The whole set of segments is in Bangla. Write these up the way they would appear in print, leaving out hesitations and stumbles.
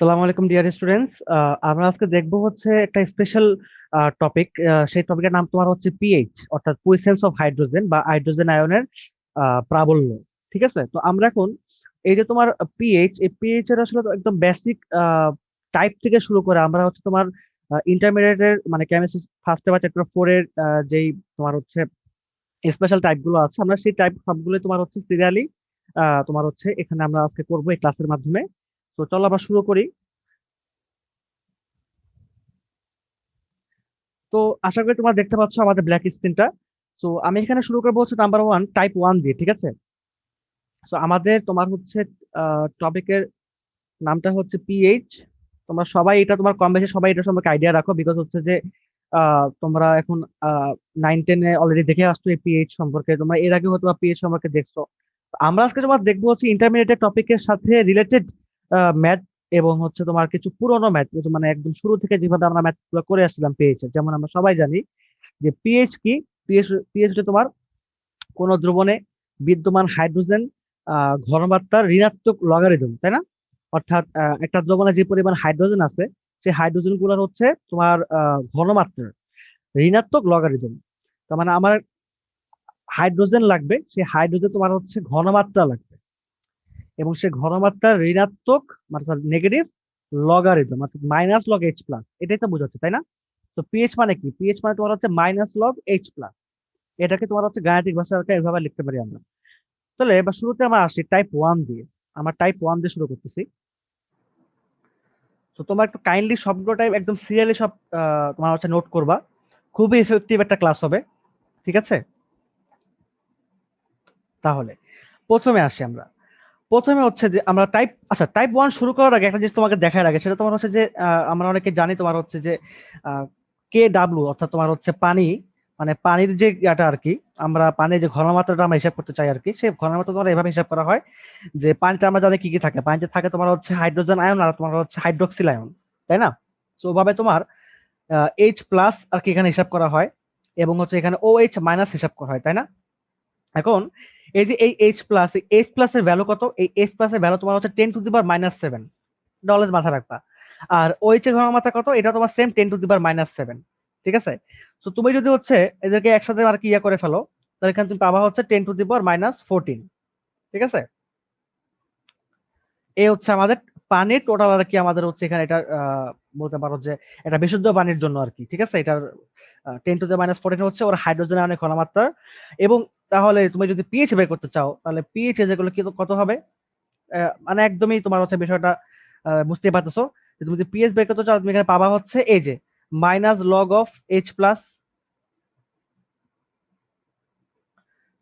আসসালামু আলাইকুম ডিয়ার স্টুডেন্টস। আমরা আজকে দেখবো হচ্ছে একটা স্পেশাল টপিক। সেই টপিকের নাম তোমার হচ্ছে পিএইচ, অর্থাৎ কুইসেন্স অফ হাইড্রোজেন বা হাইড্রোজেন আয়নের প্রাবল্য। ঠিক আছে, তো আমরা এখন এই যে তোমার পিএইচ, এই পিএইচ এর আসলে তো একদম বেসিক টাইপ থেকে শুরু করে আমরা হচ্ছে তোমার ইন্টারমিডিয়েটের মানে কেমিস্ট্রি ফার্স্ট বা চ্যাপ্টার 4 এর যেই তোমার হচ্ছে স্পেশাল টাইপ গুলো আছে, আমরা সেই টাইপ সবগুলো তোমার হচ্ছে সিরিয়ালি তোমার হচ্ছে এখানে আমরা আজকে করবো এই ক্লাসের মাধ্যমে। তো চলো আবার শুরু করি। তো আশা করি তোমরা দেখতে পাচ্ছ আমাদের ব্ল্যাক স্ক্রিনটা। তো আমি এখানে শুরু করবো হচ্ছে নাম্বার ওয়ান, টাইপ ওয়ান দিয়ে। ঠিক আছে, তো আমাদের তোমার হচ্ছে টপিকের নামটা হচ্ছে পিএইচ। তোমরা সবাই এটা তোমার কম বেশি সবাই এটা সম্পর্কে আইডিয়া রাখো, বিকজ হচ্ছে যে তোমরা এখন 9-10-এ অলরেডি দেখে আসছো এই পিএইচ সম্পর্কে, তোমরা এর আগে হয়তো পিএইচ সম্পর্কে দেখছো। তো আমরা আজকে তোমার দেখবো হচ্ছে ইন্টারমিডিয়েটের টপিকের সাথে রিলেটেড ম্যাথ এবং হচ্ছে তোমার কিছু পুরোনো ম্যাথ, মানে একদম শুরু থেকে যেভাবে আমরা ম্যাথ গুলো করে আসছিলাম পিএইচ এর। যেমন আমরা সবাই জানি যে পিএইচ কি। পিএইচ পিএইচ হচ্ছে তোমার কোন দ্রবণে বিদ্যমান হাইড্রোজেন ঘনমাত্রার ঋণাত্মক লগারিদম, তাই না? অর্থাৎ একটা দ্রবণে যে পরিমাণ হাইড্রোজেন আছে, সেই হাইড্রোজেন গুলোর হচ্ছে তোমার ঘনমাত্রার ঋণাত্মক লগারিদম। তার মানে আমার হাইড্রোজেন লাগবে, সেই হাইড্রোজেন তোমার হচ্ছে ঘনমাত্রা লাগবে, এবং সে ঘনমাত্রার ঋণাত্মক মানে নেগেটিভ লগারিদম, অর্থাৎ মাইনাস লগ এইচ প্লাস। এটাই তো বোঝাচ্ছে, তাই না? তো পিএইচ মানে কি? পিএইচ মানে তোমার হচ্ছে মাইনাস লগ এইচ প্লাস। এটাকে তোমার হচ্ছে গাণিতিক ভাষায় এভাবে লিখতে পারি আমরা। তাহলে এবার শুরুতে আমরা আসি টাইপ ওয়ান দিয়ে। আমার টাইপ ওয়ান দিয়ে শুরু করতেছি। তো তোমার একটু কাইন্ডলি সবগুলো টাইপ একদম সিরিয়ালি সব তোমার হচ্ছে নোট করবা। খুবই ইফেক্টিভ একটা ক্লাস হবে। ঠিক আছে, তাহলে প্রথমে আসি আমরা। প্রথমে হচ্ছে যে আমরা টাইপ ওয়ান শুরু করার আগে একটা জিনিস তোমাকে দেখার আগে, সেটা তোমার হচ্ছে যে আমরা অনেকে জানি তোমার হচ্ছে যে কে ডাব্লু, অর্থাৎ তোমার হচ্ছে পানি, মানে পানির যে ইয়াটা আর কি। আমরা পানির যে ঘনমাত্রাটা আমরা হিসাব করতে চাই আর কি, সেই ঘনমাত্রা তোমার এভাবে হিসাব করা হয় যে পানিতে আমরা জানি কি কি থাকে। পানিতে থাকে তোমার হচ্ছে হাইড্রোজেন আয়ন আর তোমার হচ্ছে হাইড্রোক্সিল আয়ন, তাই না? তো ওভাবে তোমার এইচ প্লাস আর কি এখানে হিসাব করা হয়, এবং হচ্ছে এখানে ও এইচ মাইনাস হিসাব করা হয়, তাই না? এখন এই যে এই এইচ প্লাস এর ভ্যালু কত? এই এইচ প্লাস এর ভ্যালু তোমার হচ্ছে 10⁻⁷ ডলার, মাথা রাখবা। আর ওইচ এর ঘনমাত্রা কত? এটা তোমার সেম 10⁻⁷। ঠিক আছে, তো তুমি যদি হচ্ছে এদেরকে একসাথে আর কি ইয়া করে ফেলো, তাহলে এখানে তুমি পাবা হচ্ছে 10⁻⁻14। ঠিক আছে, এই হচ্ছে আমাদের পানির টোটাল আর কি। আমাদের হচ্ছে এখানে এটা বলতে পারো যে এটা বিশুদ্ধ পানির জন্য আর কি। ঠিক আছে, এটার 10⁻⁻14 হচ্ছে ওর হাইড্রোজেন আয়নের ঘনমাত্রা। এবং তাহলে তুমি যদি পিএইচ বের করতে চাও, তাহলে পিএইচ যেগুলো কি কত হবে? মানে একদমই তোমার হচ্ছে বিষয়টা বুঝতে পারতেছো। যে তুমি যদি পিএইচ বের করতে চাও, তুমি এখানে পাবা হচ্ছে এই যে minus log of H plus.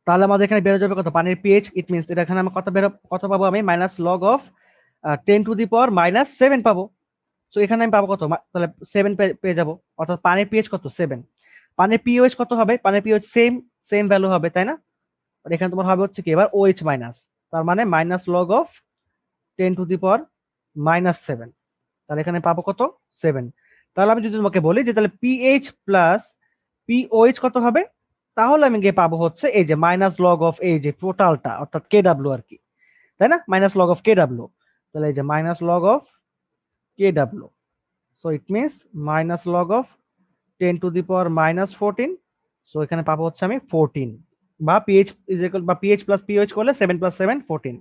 তাহলে আমাদের এখানে বেরো যাবে কত? পানির পিএইচ, ইট মিনস এটা এখানে আমরা কত পাবো? আমি মাইনাস লগ অফ 10⁻⁷ পাবো। তো এখানে আমি পাবো কত? তাহলে 7 পেয়ে যাবো। অর্থাৎ পানির পিএইচ কত? 7। পানির পিওএইচ কত হবে? পানির পিওএইচ সেম সেম ভ্যালু হবে, তাই না? আর এখানে তোমার হবে হচ্ছে কি এবার ওএইচ মাইনাস, তার মানে মাইনাস লগ অফ 10⁻⁻7। তাহলে এখানে পাবো কত? 7। তাহলে আমি যদি তোমাকে বলি যে তাহলে পিএইচ প্লাস পিওএইচ কত হবে, তাহলে আমি গিয়ে পাবো হচ্ছে এই যে মাইনাস লগ অফ এই যে টোটালটা, অর্থাৎ কে ডাব্লিউ আর কি, তাই না? Minus log of K W. তাহলে এই যে minus log of K W, so it means minus log of 10⁻⁻14। So এখানে পাবো হচ্ছে আমি 14, বা পিএইচ ইজ ইকুয়াল বা পিএইচ প্লাস পিওএইচ করলে 7 + 7 14।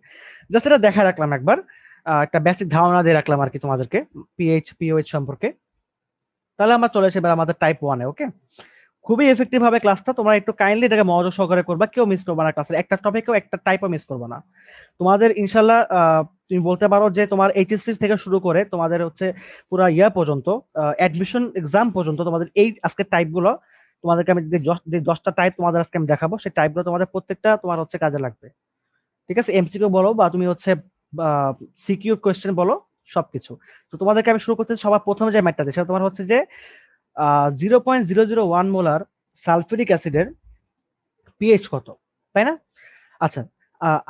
জাস্ট এটা দেখা রাখলাম একবার, একটা বেসিক ধারণা দিয়ে রাখলাম আর কি তোমাদেরকে পিএইচ পিওএইচ সম্পর্কে। তাহলে আমরা চলে এসে এবার আমাদের টাইপ ওয়ানে। ওকে, খুবই এফেক্টিভ হবে ক্লাসটা, তোমরা একটু কাইন্ডলি এটাকে মনোযোগ সহকারে করবা, কেউ মিস করবা না ক্লাসের একটা টপিকেও একটা টাইপও মিস করবা না। তোমাদের ইনশাল্লাহ তুমি বলতে পারো যে তোমার এইচএসসি থেকে শুরু করে তোমাদের হচ্ছে পুরো ইয়া পর্যন্ত, অ্যাডমিশন এক্সাম পর্যন্ত তোমাদের এই আজকের টাইপগুলো, তোমাদেরকে আমি যে 10টা টাইপ তোমাদের আজকে আমি দেখাবো, সেই টাইপগুলো তোমাদের প্রত্যেকটা তোমার হচ্ছে কাজে লাগবে। ঠিক আছে, এমসিকিউ বলো বা তুমি হচ্ছে সিকিউ কোয়েশ্চেন বলো, সবকিছু। তো তোমাদেরকে আমি শুরু করতে সবার প্রথমে যে ম্যাথটা সেটা তোমার হচ্ছে যে 0.001 মোলার সালফিউরিক অ্যাসিডের পিএইচ কত, তাই না? আচ্ছা,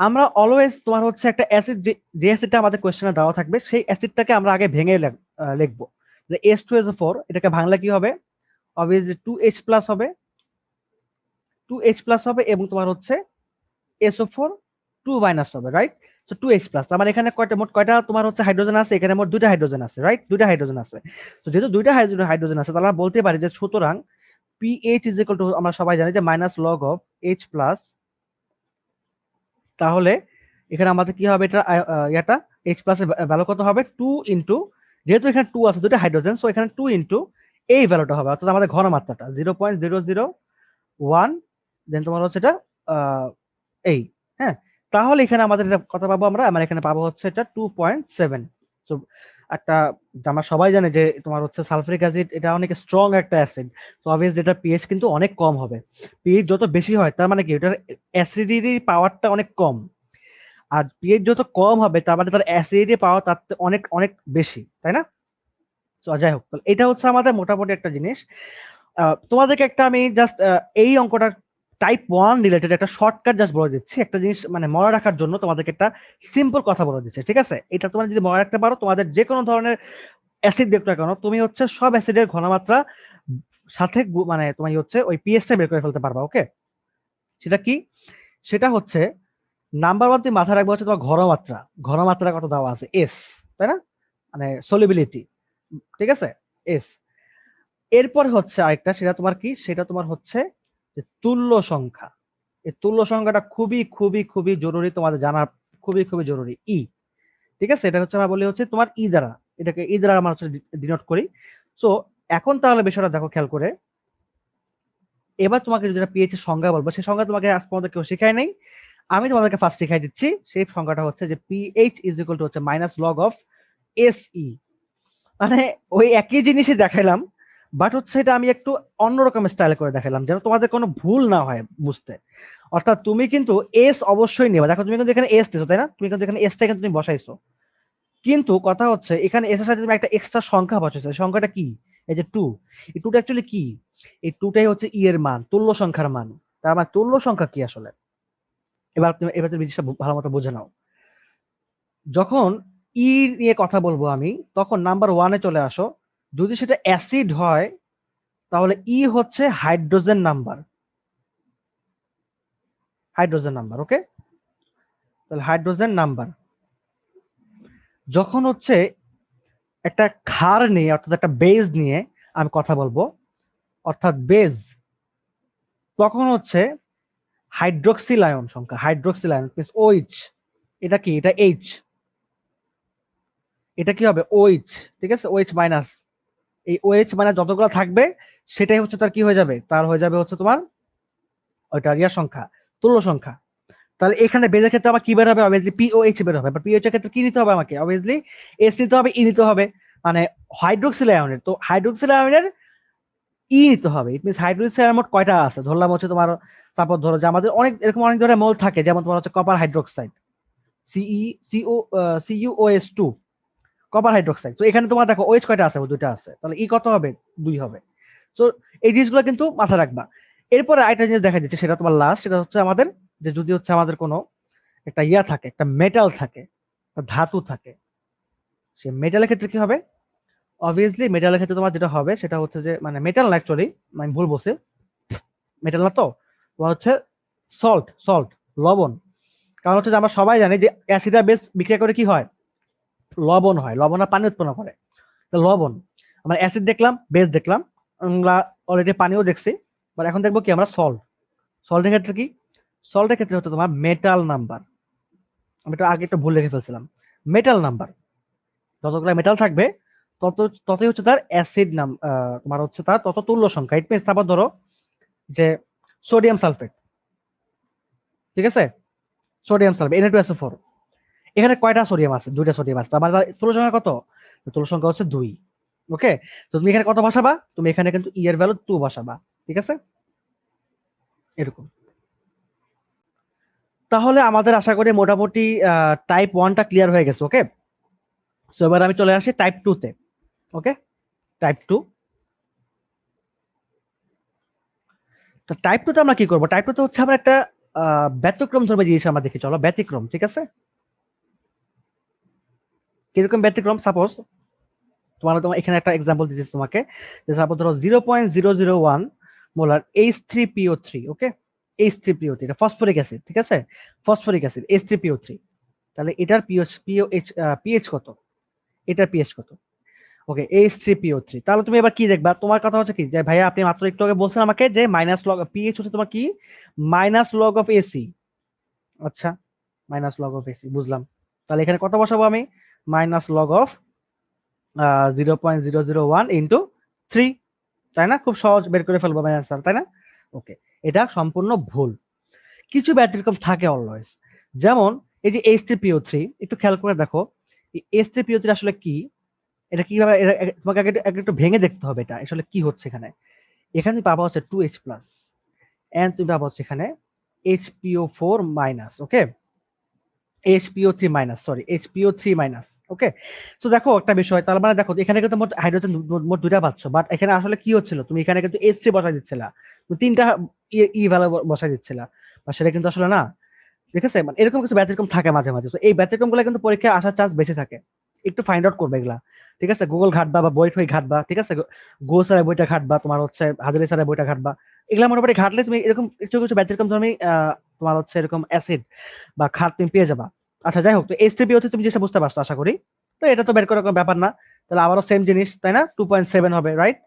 আমরা অলওয়েজ তোমার হচ্ছে একটা অ্যাসিড, যে অ্যাসিডটা আমাদের কোয়েশ্চেনে দেওয়া থাকবে, সেই অ্যাসিডটাকে আমরা আগে ভেঙে লিখবো। যে H2SO4, এটাকে ভাঙলে কি হবে? অবভিয়াসলি 2H প্লাস হবে, 2H প্লাস হবে, এবং তোমার হচ্ছে SO4 2 মাইনাস হবে, রাইট? So 2H plus. আমার এখানে মোট কয়টা তোমার হচ্ছে হাইড্রোজেন আছে? এখানে মোট 2টা হাইড্রোজেন আছে, রাইট? 2টা হাইড্রোজেন আছে। তো যেহেতু 2টা হাইড্রোজেন আছে, তাহলে আমরা বলতে পারি যে সুতরাং পিএইচ ইজ ইকুয়াল টু, আমরা সবাই জানি যে minus log of H plus. তাহলে এখানে আমাদের কি হবে, এটা এইচ প্লাস এর ভ্যালু কত হবে? 2 ইন্টু, যেহেতু এখানে 2 আছে, 2টা হাইড্রোজেন, সো এখানে 2 ইন্টু এই ভ্যালুটা হবে, অর্থাৎ আমাদের ঘনমাত্রাটা 0.001, দেন তোমার হচ্ছে এটা এই, হ্যাঁ। তাহলে এখানে আমাদের এটা কত পাবো আমরা? আমরা এখানে পাবো হচ্ছে এটা 2.7। তো একটা, আমরা সবাই জানি যে তোমার হচ্ছে সালফারিক অ্যাসিড, এটা অনেক স্ট্রং একটা অ্যাসিড। তো অবভিয়াসলি এটা পিএইচ কিন্তু অনেক কম হবে। পিএইচ যত বেশি হয় তার মানে কি, এটার অ্যাসিডিটি পাওয়ারটা অনেক কম। আর পিএইচ যত কম হবে তার মানে তার অ্যাসিডিটি পাওয়ার তার থেকে অনেক অনেক বেশি, তাই না? তো যাই হোক, তাহলে এটা হচ্ছে আমাদের মোটামুটি একটা জিনিস। তোমাদেরকে একটা আমি জাস্ট এই অঙ্কটা টাইপ 1 রিলেটেড একটা শর্টকাট জাস্ট বলে দিচ্ছি, একটা জিনিস মানে মনে রাখার জন্য তোমাদেরকে একটা সিম্পল কথা বলে দিচ্ছি, ঠিক আছে? এটা তোমরা যদি মনে রাখতে পারো, তোমাদের যে কোনো ধরনের অ্যাসিড দেখতে কেন, তুমি হচ্ছে সব অ্যাসিডের ঘনমাত্রা সাথে মানে তুমি হচ্ছে ওই পিএইচটা বের করে ফেলতে পারবা। ওকে, সেটা কি? সেটা হচ্ছে নাম্বার 1 তুমি মাথায় রাখবে হচ্ছে তোমার ঘনমাত্রা। ঘনমাত্রা কত দেওয়া আছে? এস, তাই না? মানে সলিবিলিটি, ঠিক আছে? এস। এরপর হচ্ছে আরেকটা, সেটা তোমার কি? সেটা তোমার হচ্ছে যে তুল্য সংখ্যা। এই তুল্য সংখ্যাটা খুবই খুবই খুবই জরুরি, তোমাদের জানা খুবই খুবই জরুরি। ই, ঠিক আছে? এটা হচ্ছে আমরা বলি হচ্ছে তোমার ই দ্বারা, এটাকে ই দ্বারা আমরা হচ্ছে ডিনোট করি। সো এখন তাহলে বিষয়টা দেখো খেয়াল করে। এবার তোমাকে যদি পিএইচ এর সংজ্ঞা বলবো, সেই সংজ্ঞা তোমাকে আজ পর্যন্ত কেউ শেখায় নাই, আমি তোমাদেরকে ফার্স্ট শিখাই দিচ্ছি। সেই সংজ্ঞাটা হচ্ছে যে পিএইচ ইজ ইকুয়াল টু হচ্ছে মাইনাস লগ অফ এসই। মানে ওই একই জিনিসই দেখাইলাম, বাট হচ্ছে এটা আমি একটু অন্যরকম স্টাইলে করে দেখালাম, যেন তোমাদের কোনো ভুল না হয় বুঝতে। অর্থাৎ তুমি কিন্তু এস অবশ্যই নেবে। দেখো তুমি কিন্তু এখানে এস দিছো, তাই না? তুমি কিন্তু এখানে এসটা কিন্তু তুমি বসাইছো, কিন্তু কথা হচ্ছে এখানে এস এর সাথে তুমি একটা এক্সট্রা সংখ্যা বসাইছো। এই সংখ্যাটা কি? এই যে 2। এই 2টা অ্যাকচুয়ালি কি? এই 2টাই হচ্ছে ই এর মান, তুল্য সংখ্যার মান। তার মানে তুল্য সংখ্যা কি আসলে? এবার তুমি জিনিসটা ভালো মতো বুঝে নাও। যখন ই নিয়ে কথা বলবো আমি, তখন নাম্বার 1-এ চলে আসো। যদি সেটা অ্যাসিড হয় তাহলে ই হচ্ছে হাইড্রোজেন নাম্বার। হাইড্রোজেন নাম্বার, ওকে? তাহলে হাইড্রোজেন নাম্বার। যখন হচ্ছে একটা ক্ষার নিয়ে, অর্থাৎ একটা বেজ নিয়ে আমি কথা বলবো, অর্থাৎ বেজ, তখন হচ্ছে হাইড্রোক্সিল আয়ন সংখ্যা। Hydroxyl ion means OH। এটা কি? এটা এইচ। এটা কি হবে? OH, ঠিক আছে? OH minus. এই OH মাইনাস যতগুলো থাকবে সেটাই হচ্ছে তার কি হয়ে যাবে? তার হয়ে যাবে হচ্ছে তোমার ওইটা রিয়া সংখ্যা, তুল্য সংখ্যা। তাহলে এখানে বেজের ক্ষেত্রে আমার কি বের হবে? অবভিয়াসলি পিওএইচ বের হবে। বাট পিওএইচ এর ক্ষেত্রে কি নিতে হবে আমাকে? অবভিয়াসলি এস নিতে হবে, ই নিতে হবে। মানে হাইড্রোক্সিল আয়নের, তো হাইড্রোক্সিল আয়নের ই নিতে হবে। ইট মিনস হাইড্রোক্সিল আয়ন মোট কয়টা আছে? ধরলাম হচ্ছে তোমার, তারপর ধরো যে আমাদের অনেক এরকম অনেক ধরনের মল থাকে, যেমন তোমার হচ্ছে copper hydroxide, CuOS2, copper hydroxide. তো এখানে তোমার দেখো OH কয়টা আছে? 2টা আছে। তাহলে ই কত হবে? 2 হবে। তো এই জিনিসগুলো কিন্তু মাথায় রাখবা। এরপরে আরেকটা জিনিস দেখা যাচ্ছে, সেটা তোমার লাস্ট, সেটা হচ্ছে আমাদের যে যদি হচ্ছে আমাদের কোনো একটা ইয়া থাকে, একটা মেটাল থাকে, ধাতু থাকে, সে মেটালের ক্ষেত্রে কি হবে? অবভিয়াসলি মেটালের ক্ষেত্রে তোমার যেটা হবে সেটা হচ্ছে যে, মানে মেটাল না অ্যাকচুয়ালি, আমি ভুল বলছি, মেটাল না তো, তোমার হচ্ছে সল্ট, লবণ। কারণ হচ্ছে যে আমরা সবাই জানি যে অ্যাসিড আর বেস বিক্রিয়া করে কি হয়? লবণ হয়। লবণ আর পানি উৎপন্ন করে। তো লবণ, আমরা অ্যাসিড দেখলাম, বেস দেখলাম, আমরা অলরেডি পানিও দেখছি, বাট এখন দেখবো কি আমরা? সল্ট। সল্টের ক্ষেত্রে কি? সল্টের ক্ষেত্রে হচ্ছে তোমার মেটাল নাম্বার। আমি একটু আগে একটু ভুল লিখে ফেলছিলাম। মেটাল নাম্বার, যতগুলো মেটাল থাকবে তত ততই হচ্ছে তার অ্যাসিড নাম, তোমার হচ্ছে তার তত তুল্য সংখ্যা। ইট মিনস তারপর ধরো যে সোডিয়াম সালফেট, ঠিক আছে? সোডিয়াম সালফেট Na2SO4, এখানে কয়টা সোডিয়াম আছে? 2টা সোডিয়াম আছে। তার মানে তার তুল্য সংখ্যা কত? তুল্য সংখ্যা হচ্ছে 2। ওকে, তো তুমি এখানে কত বসাবা? তুমি এখানে কিন্তু ই এর ভ্যালু 2 বসাবা, ঠিক আছে? এরকম। তাহলে আমাদের আশা করি মোটামুটি টাইপ 1টা ক্লিয়ার হয়ে গেছে। ওকে, সো এবার আমি চলে আসি টাইপ 2 তে। ওকে, টাইপ 2। তো টাইপ 2 তে আমরা কি করব? টাইপ 2 তে হচ্ছে আমরা একটা ব্যতিক্রম ধর্মী জিনিস আমরা দেখি, চলো ব্যতিক্রম, ঠিক আছে? কিরকম ব্যতিক্রম? সাপোজ তোমার এখানে একটা এক্সাম্পল দিতেছি তোমাকে, যে সাপোজ ধরো 0.001 মোলার H3PO3। ওকে, H3PO3 এটা ফসফরিক অ্যাসিড, ঠিক আছে? Phosphoric acid H3PO3। তাহলে এটার পিএইচ কত, এটার পিএইচ কত? ওকে, H3PO3। তাহলে তুমি এবার কি দেখবা, তোমার কথা হচ্ছে কি যে ভাইয়া আপনি মাত্র একটু আগে বলছেন আমাকে যে মাইনাস লগ পিএইচ হচ্ছে তোমার কি, মাইনাস লগ অফ এসি। আচ্ছা, মাইনাস লগ অফ এসি বুঝলাম। তাহলে এখানে কত বসাবো আমি, মাইনাস লগ অফ 0.001 ইন্টু 3, তাই না? খুব সহজ বের করে ফেলবো অ্যান্সার, তাই না? ওকে, এটা সম্পূর্ণ ভুল। কিছু ব্যতিক্রম থাকে অলওয়েজ। যেমন এই যে H3PO3, একটু খেয়াল করে দেখো H3PO3 আসলে কি, এটা কিভাবে তোমাকে আগে একটু ভেঙে দেখতে হবে এটা আসলে কি হচ্ছে এখানে। এখানে পাবা হচ্ছে 2H প্লাস, এন্ড তুমি পাবা হচ্ছে এখানে HPO4 minus, okay, HPO3 minus, sorry HPO3 minus, okay. তো দেখো একটা বিষয়, তার মানে দেখো এখানে কিন্তু মোট হাইড্রোজেন মোট দুইটা পাচ্ছ, বাট এখানে আসলে কি হচ্ছিল, তুমি এখানে কিন্তু H3 বসাই দিচ্ছিলা, তুমি তিনটা ই ভ্যালু বসাই দিচ্ছিলা, বা সেটা কিন্তু আসলে না। ঠিক আছে, মানে এরকম কিছু ব্যতিক্রম থাকে মাঝে মাঝে, তো এই ব্যতিক্রম গুলো কিন্তু পরীক্ষায় আসার চান্স বেশি থাকে। একটু ফাইন্ড আউট করবে এগুলা, ঠিক আছে, গুগল ঘাটবা বা বই টই ঘাটবা, ঠিক আছে, গো স্যারের বইটা ঘাটবা, তোমার হচ্ছে হাজারি স্যারের বইটা ঘাটবা। এগুলা মোটামুটি ঘাটলে তুমি এরকম কিছু কিছু ব্যতিক্রম ধর্মী তোমার হচ্ছে এরকম অ্যাসিড বা খাদ তুমি পেয়ে যাবা। আচ্ছা যাই হোক, তো H3PO তুমি যেটা বুঝতে পারছো আশা করি, তো এটা তো বের করার কোনো ব্যাপার না। তাহলে আবারও সেম জিনিস, তাই না, 2.7 হবে, রাইট?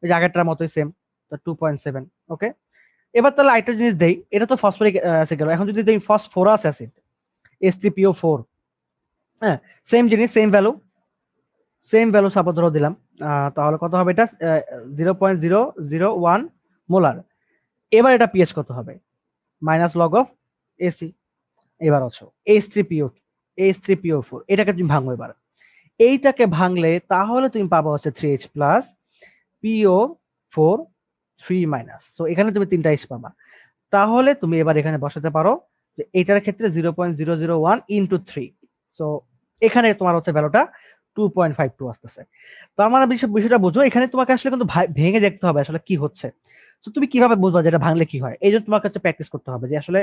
ওই যে আগেরটার মতোই সেম, তো 2.7, ওকে। এবার তাহলে আরেকটা জিনিস দেই, এটা তো ফসফরিক অ্যাসিড গেল, এখন যদি দেই ফসফরাস অ্যাসিড H3PO4, হ্যাঁ, সেম জিনিস সেম ভ্যালু সাপোজ ধরো দিলাম, তাহলে কত হবে এটা, 0.001 মোলার। এবার এটা পিএইচ কত হবে, মাইনাস লগ অফ এসি। এবার হচ্ছে H3PO4, এটাকে তুমি ভাঙো এবার, এইটাকে ভাঙলে তাহলে তুমি পাবো হচ্ছে 3H প্লাস PO4 3 মাইনাস। তো এখানে তুমি 3টা H পাবা। তাহলে তুমি এবার এখানে বসাতে পারো যে এটার ক্ষেত্রে 0.001 ইন্টু 3। সো এখানে তোমার হচ্ছে ভ্যালুটা 2.52 আসতেছে। তার মানে বিষয়টা বুঝো, এখানে তোমাকে আসলে কিন্তু ভেঙে দেখতে হবে আসলে কি হচ্ছে। তো তুমি কিভাবে বুঝবা যেটা ভাঙলে কি হয়, এই জন্য তোমাকে হচ্ছে প্র্যাকটিস করতে হবে, যে আসলে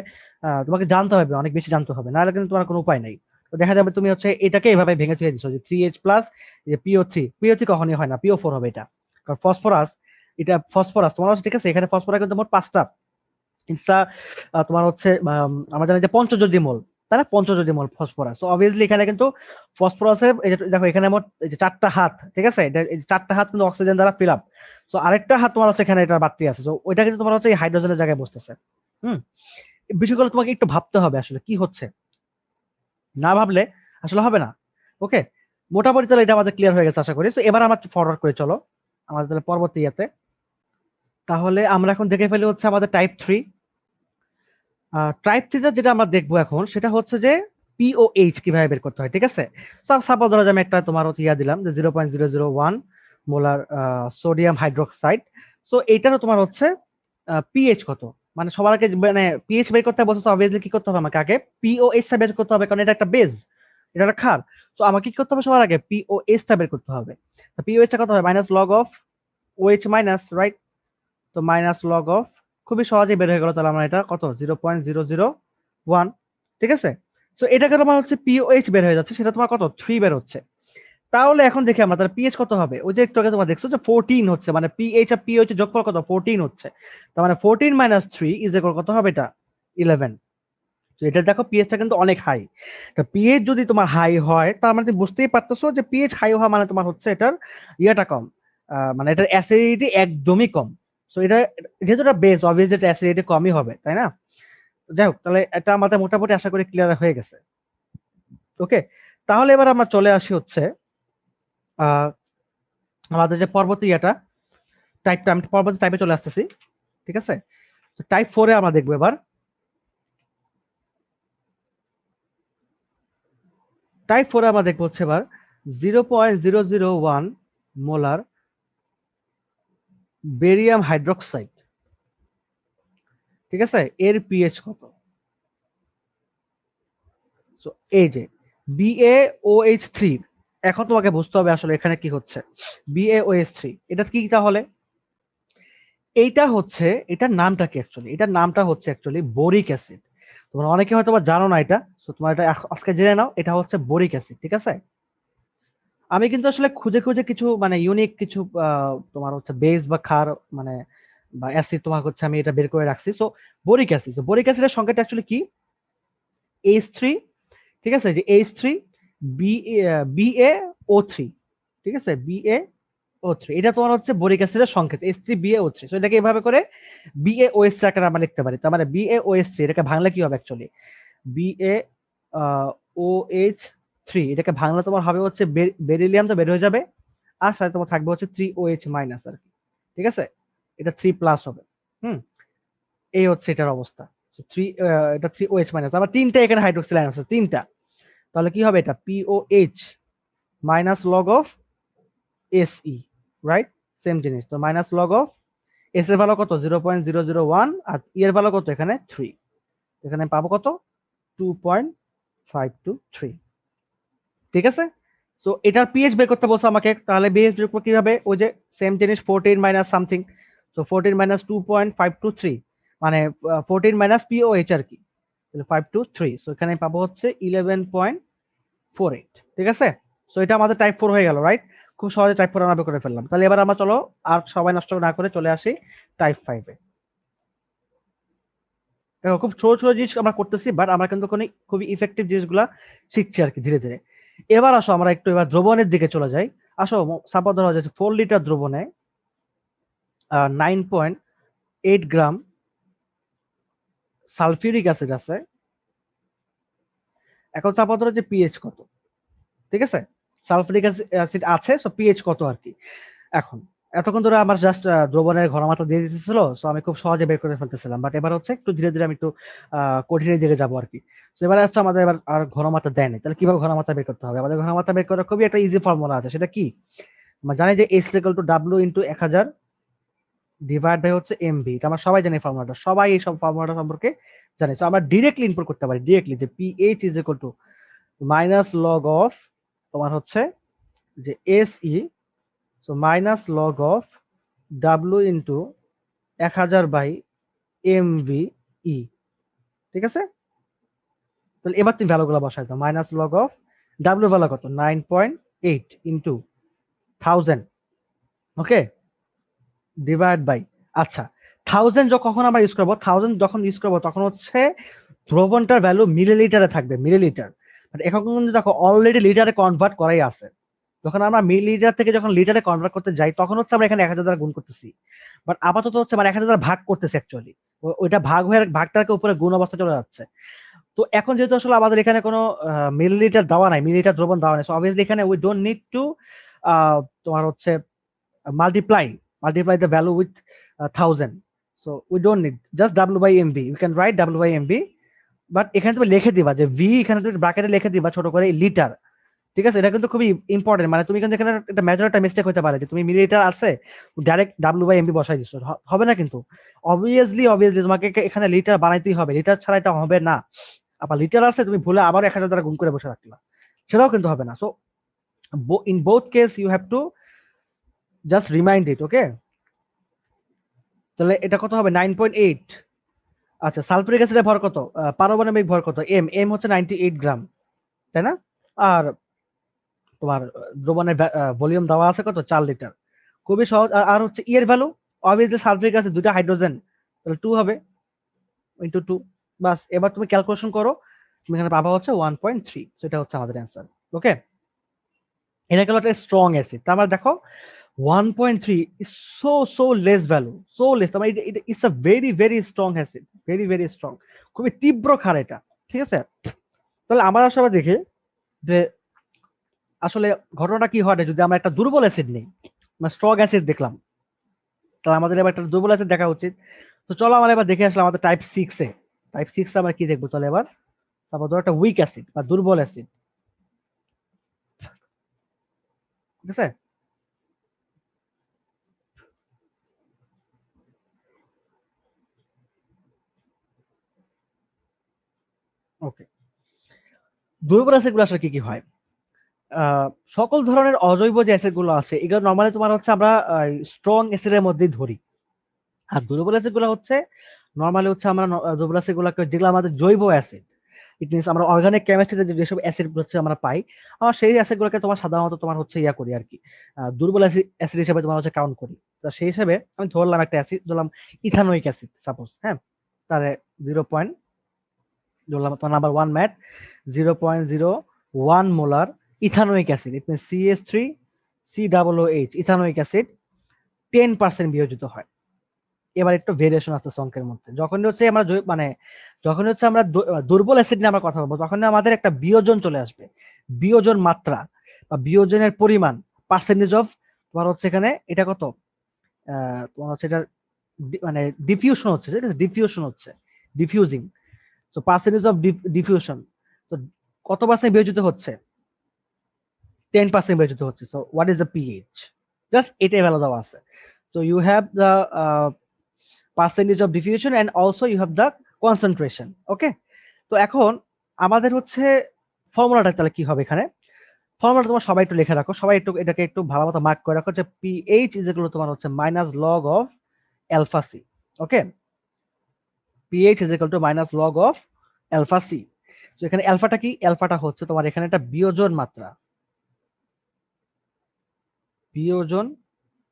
তোমাকে জানতে হবে, অনেক বেশি জানতে হবে, নাহলে কিন্তু তোমার কোনো উপায় নাই। তো দেখা যাবে তুমি হচ্ছে এটাকে এভাবে ভেঙে ছুঁয়ে দিচ্ছ যে 3H প্লাস যে PO3 কখনই হয় না, PO4 হবে এটা, কারণ ফসফরাস, এটা ফসফরাস তোমার হচ্ছে, ঠিক আছে, এখানে ফসফরাস কিন্তু মোট 5টা ইনসা তোমার হচ্ছে আমরা জানি যে পঞ্চযোজীমূল, তাই না, পঞ্চযোজীমূল ফসফরাস। তো অবভিয়াসলি এখানে কিন্তু ফসফরাসের এই যে দেখো এখানে মোট এই যে 4টা হাত, ঠিক আছে, এই 4টা হাত কিন্তু অক্সিজেন দ্বারা ফিল আপ। তো আরেকটা হাত তোমার হচ্ছে এখানে এটা বাড়তি আছে, তো ওইটা কিন্তু তোমার হচ্ছে এই হাইড্রোজেনের জায়গায় বসতেছে। হুম, এই বিষয়গুলো তোমাকে একটু ভাবতে হবে আসলে কি হচ্ছে, না ভাবলে আসলে হবে না। ওকে, মোটামুটি তাহলে এটা আমাদের ক্লিয়ার হয়ে গেছে আশা করি। তো এবার আমরা ফরওয়ার্ড করে চলো আমাদের তাহলে পরবর্তী ইয়াতে। তাহলে আমরা এখন দেখে ফেলি হচ্ছে আমাদের টাইপ 3। টাইপ 3 যেটা আমরা দেখবো এখন সেটা হচ্ছে যে পিওএইচ কিভাবে বের করতে হয়, ঠিক আছে। সাপোজ ধরো যে আমি একটা তোমার হচ্ছে ইয়া দিলাম যে 0.001 মোলার সোডিয়াম হাইড্রোক্সাইড। সো এইটারও তোমার হচ্ছে পিএইচ কত, মানে সবার আগে মানে পিএইচ বের করতে বলছে, তো অবভিয়াসলি কি করতে হবে আমাকে আগে পিওএইচ টা বের করতে হবে, কারণ এটা একটা বেজ, এটা একটা ক্ষার। তো আমাকে কি করতে হবে সবার আগে পিওএইচ টা বের করতে হবে। তো পিওএইচ টা কত হবে, minus log of OH minus, right? তো মাইনাস লগ অফ, খুবই সহজেই বের হয়ে গেল, তাহলে আমরা এটা কত 0.001, ঠিক আছে। তো এটাকে তোমার হচ্ছে পিওএইচ বের হয়ে যাচ্ছে, সেটা তোমার কত 3 বের হচ্ছে। তাহলে এখন দেখি আমরা তাহলে পিএইচ কত হবে, ওই যে একটু আগে তোমার দেখছো যে 14 হচ্ছে, মানে পিএইচ আর পিওএইচ যোগফল কত 14 হচ্ছে। তার মানে 14 মাইনাস 3 ইজ ইকুয়াল কত হবে এটা 11। তো এটা দেখো পিএইচটা কিন্তু অনেক হাই। তো পিএইচ যদি তোমার হাই হয় তার মানে তুমি বুঝতেই পারতেছো যে পিএইচ হাই হওয়া মানে তোমার হচ্ছে এটার ইয়েটা কম, মানে এটার অ্যাসিডিটি একদমই কম। সো এটা যেহেতু এটা বেস, অবভিয়াসলি এটা অ্যাসিডিটি কমই হবে, তাই না? যাই হোক, তাহলে এটা আমাদের মোটামুটি আশা করি ক্লিয়ার হয়ে গেছে। ওকে, তাহলে এবার আমরা চলে আসি হচ্ছে আহ আমাদের যে পরবর্তী ইয়েটা টাইপটা, আমি পরবর্তী টাইপে চলে আসতেছি, ঠিক আছে। টাইপ 4-এ আমরা দেখবো এবার। টাইপ 4-এ আমরা দেখবো হচ্ছে এবার 0.001 মোলার বেরিয়াম হাইড্রোক্সাইড, ঠিক আছে, এর পিএইচ কত। সো এই যে BaOH3, এখন তোমাকে বুঝতে হবে আসলে এখানে কি হচ্ছে। BaOH3 এটা কি তাহলে, এইটা হচ্ছে, এটার নামটা কি অ্যাকচুয়ালি, এটার নামটা হচ্ছে অ্যাকচুয়ালি বোরিক অ্যাসিড। তোমরা অনেকে হয়তো বা জানো না এটা, তো তোমার এটা আজকে জেনে নাও, এটা হচ্ছে বোরিক অ্যাসিড, ঠিক আছে। আমি কিন্তু আসলে খুঁজে খুঁজে কিছু মানে ইউনিক কিছু তোমার হচ্ছে বেস বা ক্ষার মানে বা অ্যাসিড তোমার হচ্ছে আমি এটা বের করে রাখছি। সো বোরিক অ্যাসিড, বোরিক অ্যাসিডের সংখ্যাটা অ্যাকচুয়ালি কি, H3 ঠিক আছে, যে H3 BaO3, ঠিক আছে, BaO3 এটা তোমার হচ্ছে বোরিক অ্যাসিডের সংকেত H3BaO3। সো এটাকে এভাবে করে BaOH3 আকারে আমরা লিখতে পারি। তার মানে BaOH3 এটাকে ভাঙলে কি হবে অ্যাকচুয়ালি, BaOH3 এটাকে ভাঙলে তোমার হবে হচ্ছে বেরিলিয়াম তো বের হয়ে যাবে, আর সাথে তোমার থাকবে হচ্ছে 3OH মাইনাস আর কি। ঠিক আছে, এটা 3+ হবে। হুম, এই হচ্ছে এটার অবস্থা। এটা 3OH মাইনাস, আবার তিনটা এখানে হাইড্রোক্সিল আয়ন আছে, তিনটা। তাহলে কি হবে, এটা POH minus log of SE, right? Same জিনিস। তো মাইনাস লগ অফ এস এর ভ্যালু কত, 0.001, আর ই এর ভ্যালু কত এখানে 3, এখানে পাবো কত 2.523। ঠিক আছে, সো এটার পিএইচ বের করতে বলছে আমাকে, তাহলে পিএইচ বের করতে কিভাবে, ওই যে সেম জিনিস 14 মাইনাস সামথিং, সো 14 মাইনাস 2.523 মানে 14 মাইনাস পিওএইচ আর কি, তাহলে 523, সো এখানে পাবো হচ্ছে 11.48। ঠিক আছে, সো এটা আমাদের টাইপ 4 হয়ে গেল, রাইট? খুব সহজে টাইপ 4 আমরা করে ফেললাম। তাহলে এবার আমরা চলো আর সময় নষ্ট না করে চলে আসি টাইপ 5 এ। দেখো খুব ছোট ছোট জিনিস আমরা করতেছি, বাট আমরা কিন্তু খুবই ইফেক্টিভ জিনিসগুলা শিখছি আর কি ধীরে ধীরে। এবার আসো আমরা একটু এবার দ্রবণের দিকে চলে যাই। আসো, সাপোজ ধরা যাচ্ছে 4 লিটার দ্রবণে 9.8 গ্রাম সালফিউরিক অ্যাসিড আছে। এখন সাপোজ ধরো যে পিএইচ কত, ঠিক আছে, সালফিউরিক অ্যাসিড আছে, সো পিএইচ কত আর কি। এখন এতক্ষণ ধরে আমার জাস্ট দ্রবণের ঘনমাত্রা দিয়ে দিতেছিল, সো আমি খুব সহজে বের করে ফেলতেছিলাম, বাট এবার হচ্ছে একটু ধীরে ধীরে আমি একটু কঠিনের দিকে যাবো আর কি। তো এবারে হচ্ছে আমাদের এবার আর ঘনমাত্রা দেয়নি, তাহলে কিভাবে ঘনমাত্রা বের করতে হবে? আমাদের ঘনমাত্রা বের করার খুবই একটা ইজি ফর্মুলা আছে, সেটা কি? আমরা জানি যে H equal to W into 1000 divide by হচ্ছে এমভি। এটা আমরা সবাই জানি ফর্মুলাটা, সবাই এই সব ফর্মুলাটা সম্পর্কে জানি। তো আমরা ডিরেক্টলি ইনপুট করতে পারি, ডিরেক্টলি যে pH is equal to minus log of তোমার হচ্ছে যে SE, so minus log of W into 1000 by MVE. ঠিক আছে, তাহলে এবার তুমি ভ্যালুগুলো বসাই দাও। Minus log of W value কত, 9.8 ইন্টু 1000, ওকে, ডিভাইড বাই, আচ্ছা 1000 কখন আমরা ইউজ করবো, 1000 যখন ইউজ করবো তখন হচ্ছে দ্রবণটার ভ্যালু মিলিলিটারে থাকবে, মিলিলিটার। এখন কিন্তু দেখো অলরেডি লিটারে কনভার্ট করাই আছে। যখন আমরা মিলিলিটার থেকে যখন লিটারে কনভার্ট করতে যাই তখন হচ্ছে আমরা এখানে 1000 দ্বারা গুণ করতেছি, বাট আপাতত হচ্ছে মানে 1000 দ্বারা ভাগ করতেছে অ্যাকচুয়ালি, ওইটা ভাগ হয়ে ভাগটাকে উপরে গুণ অবস্থা চলে যাচ্ছে। তো এখন যেহেতু আসলে আমাদের এখানে কোনো মিলিলিটার দেওয়া নাই, মিলিলিটার দ্রবণ দেওয়া নাই, সো অবভিয়াসলি এখানে উই ডোন্ট নিড টু তোমার হচ্ছে multiply multiply the value with 1000, so we don't need, just W by MB, you can write W by MB, but এখানে তুমি লিখে দিবা যে ভি, এখানে তুমি ব্র্যাকেটে লিখে দিবা ছোট করে লিটার। ঠিক আছে, এটা কিন্তু খুবই ইম্পর্টেন্ট, মানে তুমি কিন্তু এখানে একটা মেজর একটা মিস্টেক হতে পারে যে তুমি মিলিলিটার আছে ডাইরেক্ট ডাব্লু বাই এমবি বসাই দিচ্ছ, হবে না কিন্তু। অবভিয়াসলি তোমাকে এখানে লিটার বানাইতেই হবে, লিটার ছাড়া এটা হবে না। আবার লিটার আছে তুমি ভুলে আবার 1000 দ্বারা গুণ করে বসে রাখলা, সেটাও কিন্তু হবে না। So in both case you have to just remind it, okay. তাহলে এটা কত হবে, 9.8। আচ্ছা, সালফিউরিক অ্যাসিডের ভর কত, পারমাণবিক ভর কত, এম, এম হচ্ছে 98 গ্রাম, তাই না? আর তোমার দ্রবণের ভলিউম দেওয়া আছে কত, 4 লিটার, খুবই সহজ। আর হচ্ছে ই এর ভ্যালু, অবভিয়াসলি সালফিউরিক অ্যাসিড দুটো হাইড্রোজেন, তাহলে 2 হবে ইন্টু 2, বাস। এবার তুমি ক্যালকুলেশন করো, তুমি এখানে পাবা হচ্ছে 1.3, সেটা হচ্ছে আমাদের অ্যান্সার, ওকে। এটা গেল একটা স্ট্রং অ্যাসিড। তার মানে দেখো 1.3 is so less value, so less, মানে এটা it's a very very strong acid, very very strong, খুবই তীব্র ক্ষার এটা। ঠিক আছে, তাহলে আমরা আসলে দেখি যে আসলে ঘটনাটা কি হয় যদি আমরা একটা দুর্বল অ্যাসিড নেই, মানে স্ট্রং অ্যাসিড দেখলাম, তাহলে আমাদের এবার একটা দুর্বল অ্যাসিড দেখা উচিত। তো চলো আমরা এবার দেখে আসলাম আমাদের টাইপ 6 এ। টাইপ 6 এ আমরা কি দেখবো, চলো এবার তারপর ধরো একটা উইক অ্যাসিড বা দুর্বল অ্যাসিড। ঠিক আছে, ওকে। দুর্বল অ্যাসিড গুলো আসলে কি কি হয়, সকল ধরনের অজৈব যে অ্যাসিড গুলো আছে এগুলো নর্মালি তোমার হচ্ছে আমরা স্ট্রং অ্যাসিডের মধ্যেই ধরি। আর দুর্বল অ্যাসিড গুলো হচ্ছে নর্মালি হচ্ছে আমরা দুর্বল অ্যাসিড গুলোকে, যেগুলো আমাদের জৈব অ্যাসিড, ইট মিনস আমরা অর্গানিক কেমিস্ট্রিতে যেসব অ্যাসিড হচ্ছে আমরা পাই, আমরা সেই অ্যাসিড গুলোকে তোমার সাধারণত তোমার হচ্ছে ইয়া করি আর কি, দুর্বল অ্যাসিড হিসেবে তোমার হচ্ছে কাউন্ট করি। তো সেই হিসেবে আমি ধরলাম একটা অ্যাসিড, ধরলাম ইথানোইক অ্যাসিড সাপোজ, হ্যাঁ, তাহলে 0. ধরলাম তোমার number 1 math 0.01 molar ethanoic acid, it means CH3 COOH ethanoic acid 10% বিয়োজিত হয়। এবার একটু ভেরিয়েশন আছে অঙ্কের মধ্যে। যখন হচ্ছে আমরা মানে যখন হচ্ছে আমরা দুর্বল অ্যাসিড নিয়ে আমরা কথা বলবো, তখন আমাদের একটা বিয়োজন চলে আসবে। বিয়োজন মাত্রা বা বিয়োজনের পরিমাণ পার্সেন্টেজ অফ তোমার হচ্ছে এখানে এটা কত, তোমার হচ্ছে এটা মানে ডিফিউশন হচ্ছে, ঠিক আছে, ডিফিউশন হচ্ছে, ডিফিউজিং। তো পার্সেন্টেজ অফ ডিফিউশন, তো কত পার্সেন্ট বিয়োজিত হচ্ছে? 10% বিয়োজিত হচ্ছে। So what is the pH? Just এটাই ভ্যালু দেওয়া আছে। So you have the percentage of diffusion and also you have the concentration. Okay, তো এখন আমাদের হচ্ছে ফর্মুলাটা তাহলে কি হবে এখানে? ফর্মুলা তোমার সবাই একটু লিখে রাখো, সবাই একটু এটাকে একটু ভালো মতো মার্ক করে রাখো যে পিএইচ ইজ ইকুয়াল টু তোমার হচ্ছে minus log of alpha C. Okay, pH is equal to minus log of alpha C. তো এখানে অ্যালফাটা কি? অ্যালফাটা হচ্ছে তোমার এখানে একটা বিয়োজন মাত্রা, বিয়োজন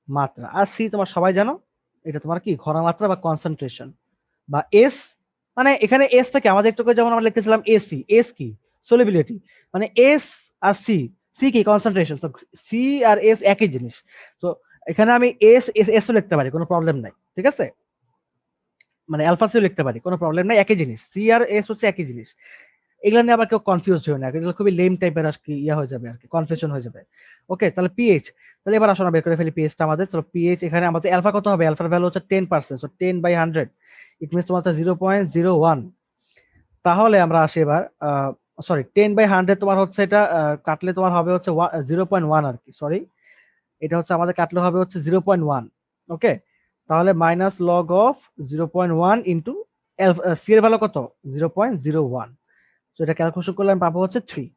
মাত্রা। আর সি তোমার সবাই জানো, এটা তোমার কি ঘনমাত্রা বা কনসেন্ট্রেশন। বা এস, মানে এখানে এসটা কি আমাদের একটু যেমন আমরা লিখতেছিলাম এসি, এস কি সলিবিলিটি, মানে এস আর সি, সি কি কনসেন্ট্রেশন। তো সি আর এস একই জিনিস। তো এখানে আমি এস এস এসও লিখতে পারি, কোনো প্রবলেম নাই, ঠিক আছে, মানে অ্যালফা সিও লিখতে পারি, কোনো প্রবলেম নাই, একই জিনিস, সি আর এস হচ্ছে একই জিনিস। এগুলো নিয়ে আবার কেউ কনফিউজ হয়ে না, এগুলো খুবই লেম টাইপের আর কি ইয়া হয়ে যাবে আর কি, কনফিউশন হয়ে যাবে। ওকে, তাহলে পিএইচ, তাহলে এবার আসলে বের করে ফেলি পিএইচটা আমাদের। তো পিএইচ এখানে আমাদের অ্যালফা কত হবে? অ্যালফার ভ্যালু হচ্ছে 10%, সো 10/100 ইট মিনস তোমার 0.01। তাহলে আমরা আসি এবার, সরি 10/100 তোমার হচ্ছে এটা কাটলে তোমার হবে হচ্ছে 0.1 আর কি, সরি এটা হচ্ছে আমাদের কাটলে হবে হচ্ছে 0.1। ওকে, তাহলে minus log of 0.1 into C এর ভ্যালু কত? 0.01। তো এটা ক্যালকুলেশন করলে আমি পাবো হচ্ছে 3।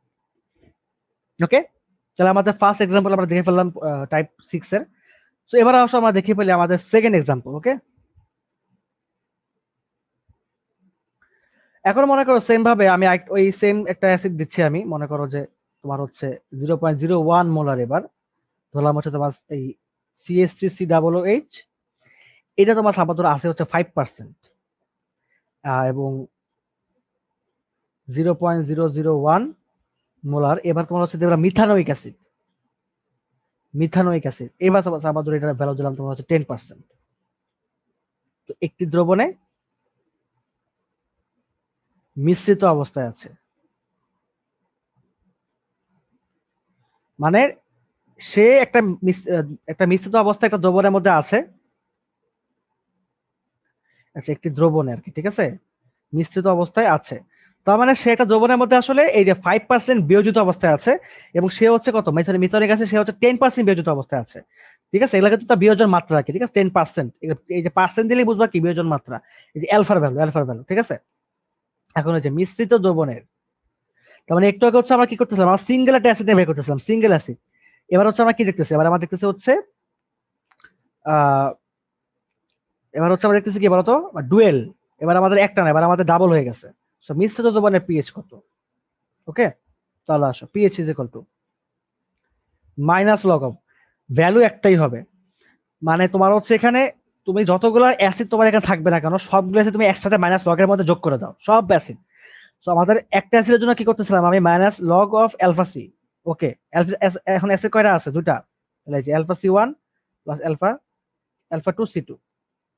ওকে, তাহলে আমাদের ফার্স্ট এক্সাম্পল আমরা দেখে ফেললাম টাইপ 6 এর। তো এবার আসলে আমরা দেখে ফেলি আমাদের সেকেন্ড এক্সাম্পল। ওকে, এখন মনে করো সেম ভাবে আমি ওই সেম একটা অ্যাসিড দিচ্ছি, আমি মনে করো যে তোমার হচ্ছে 0.01 মোলার। এবার ধরলাম হচ্ছে তোমার এই CH3COOH, এটা তোমার সাপোজ আছে হচ্ছে 5%, এবং 0.001 মোলার। এবার তোমার হচ্ছে Debra methanoic acid, methanoic acid এবার সাপোজ এটার ভ্যালু দিলাম তোমার হচ্ছে 10%। তো একটি দ্রবণে মিশ্রিত অবস্থায় আছে, মানে সে একটা মিশ্রিত অবস্থায় একটা দ্রবণের মধ্যে আছে। আচ্ছা, একটি দ্রবণে আর কি, ঠিক আছে, মিশ্রিত অবস্থায় আছে। তার মানে সে একটা দ্রবণের মধ্যে আসলে এই যে 5% বিয়োজিত অবস্থায় আছে, এবং সে হচ্ছে কত মিথনিক অ্যাসিড, সে হচ্ছে 10% বিয়োজিত অবস্থায় আছে। ঠিক আছে, এগুলা কিন্তু তার বিয়োজন মাত্রা কি, ঠিক আছে, 10%। এই যে পার্সেন্ট দিলেই বুঝবা কি বিয়োজন মাত্রা, এই যে অ্যালফার ভ্যালু, অ্যালফার ভ্যালু, ঠিক আছে। এখন এই যে মিশ্রিত দ্রবণের, তার মানে একটু আগে হচ্ছে আমরা কি করতেছিলাম, আমরা সিঙ্গেল একটা অ্যাসিড বের করতেছিলাম, সিঙ্গেল অ্যাসিড। এবার হচ্ছে আমরা কি দেখতেছি, এবার আমরা দেখতেছি হচ্ছে আহ এবার হচ্ছে আমরা দেখতেছি কি বলতো, ডুয়েল। এবার আমাদের একটা না, এবার আমাদের ডাবল হয়ে গেছে। সো মিশ্রিত দ্রবণের পিএইচ কত? ওকে, তাহলে আসো pH is equal to minus log of, value একটাই হবে, মানে তোমার হচ্ছে এখানে তুমি যতগুলো অ্যাসিড তোমার এখানে থাকবে না কেন, সবগুলো অ্যাসিড তুমি একসাথে মাইনাস লগের মধ্যে যোগ করে দাও, সব অ্যাসিড। তো আমাদের একটা অ্যাসিডের জন্য কি করতেছিলাম আমি, minus log of alpha C. Okay, এখন অ্যাসিড কয়টা আছে? দুটা, তাহলে এই যে alpha C1 plus alpha 2 C2,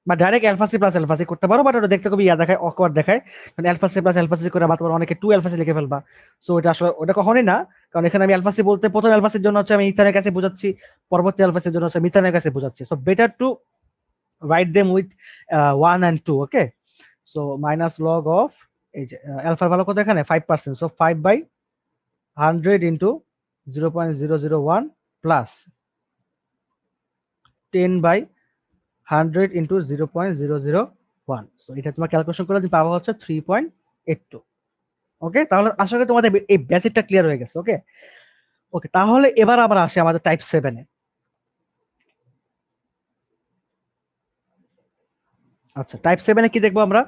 বা direct alpha C plus alpha C করতে পারো, বাট ওটা দেখতে খুবই ইয়া দেখায়, অকওয়ার্ড দেখায়। কারণ alpha C plus alpha C করে আবার তোমার অনেকে 2 অ্যালফা সি লিখে ফেলবা। সো এটা আসলে ওটা কখনোই না, কারণ এখানে আমি অ্যালফা সি বলতে প্রথম অ্যালফা সির জন্য হচ্ছে আমি ইথানিক অ্যাসিড বোঝাচ্ছি, পরবর্তী অ্যালফা সির জন্য হচ্ছে মিথানিক অ্যাসিড বোঝাচ্ছি। So better to write them with 1 and 2। Okay, so minus log of এই যে অ্যালফার ভ্যালু কত এখানে 5%, so 5/100 into 0.001 plus 10/100 into 0.001। So এটা তোমার ক্যালকুলেশন করলে তুমি পাবা হচ্ছে 3.82। ওকে, তাহলে আশা করি তোমাদের এই বেসিকটা ক্লিয়ার হয়ে গেছে। ওকে, ওকে, তাহলে এবার আমরা আসি আমাদের টাইপ 7 এ। আচ্ছা, টাইপ 7 এ কি দেখবো আমরা?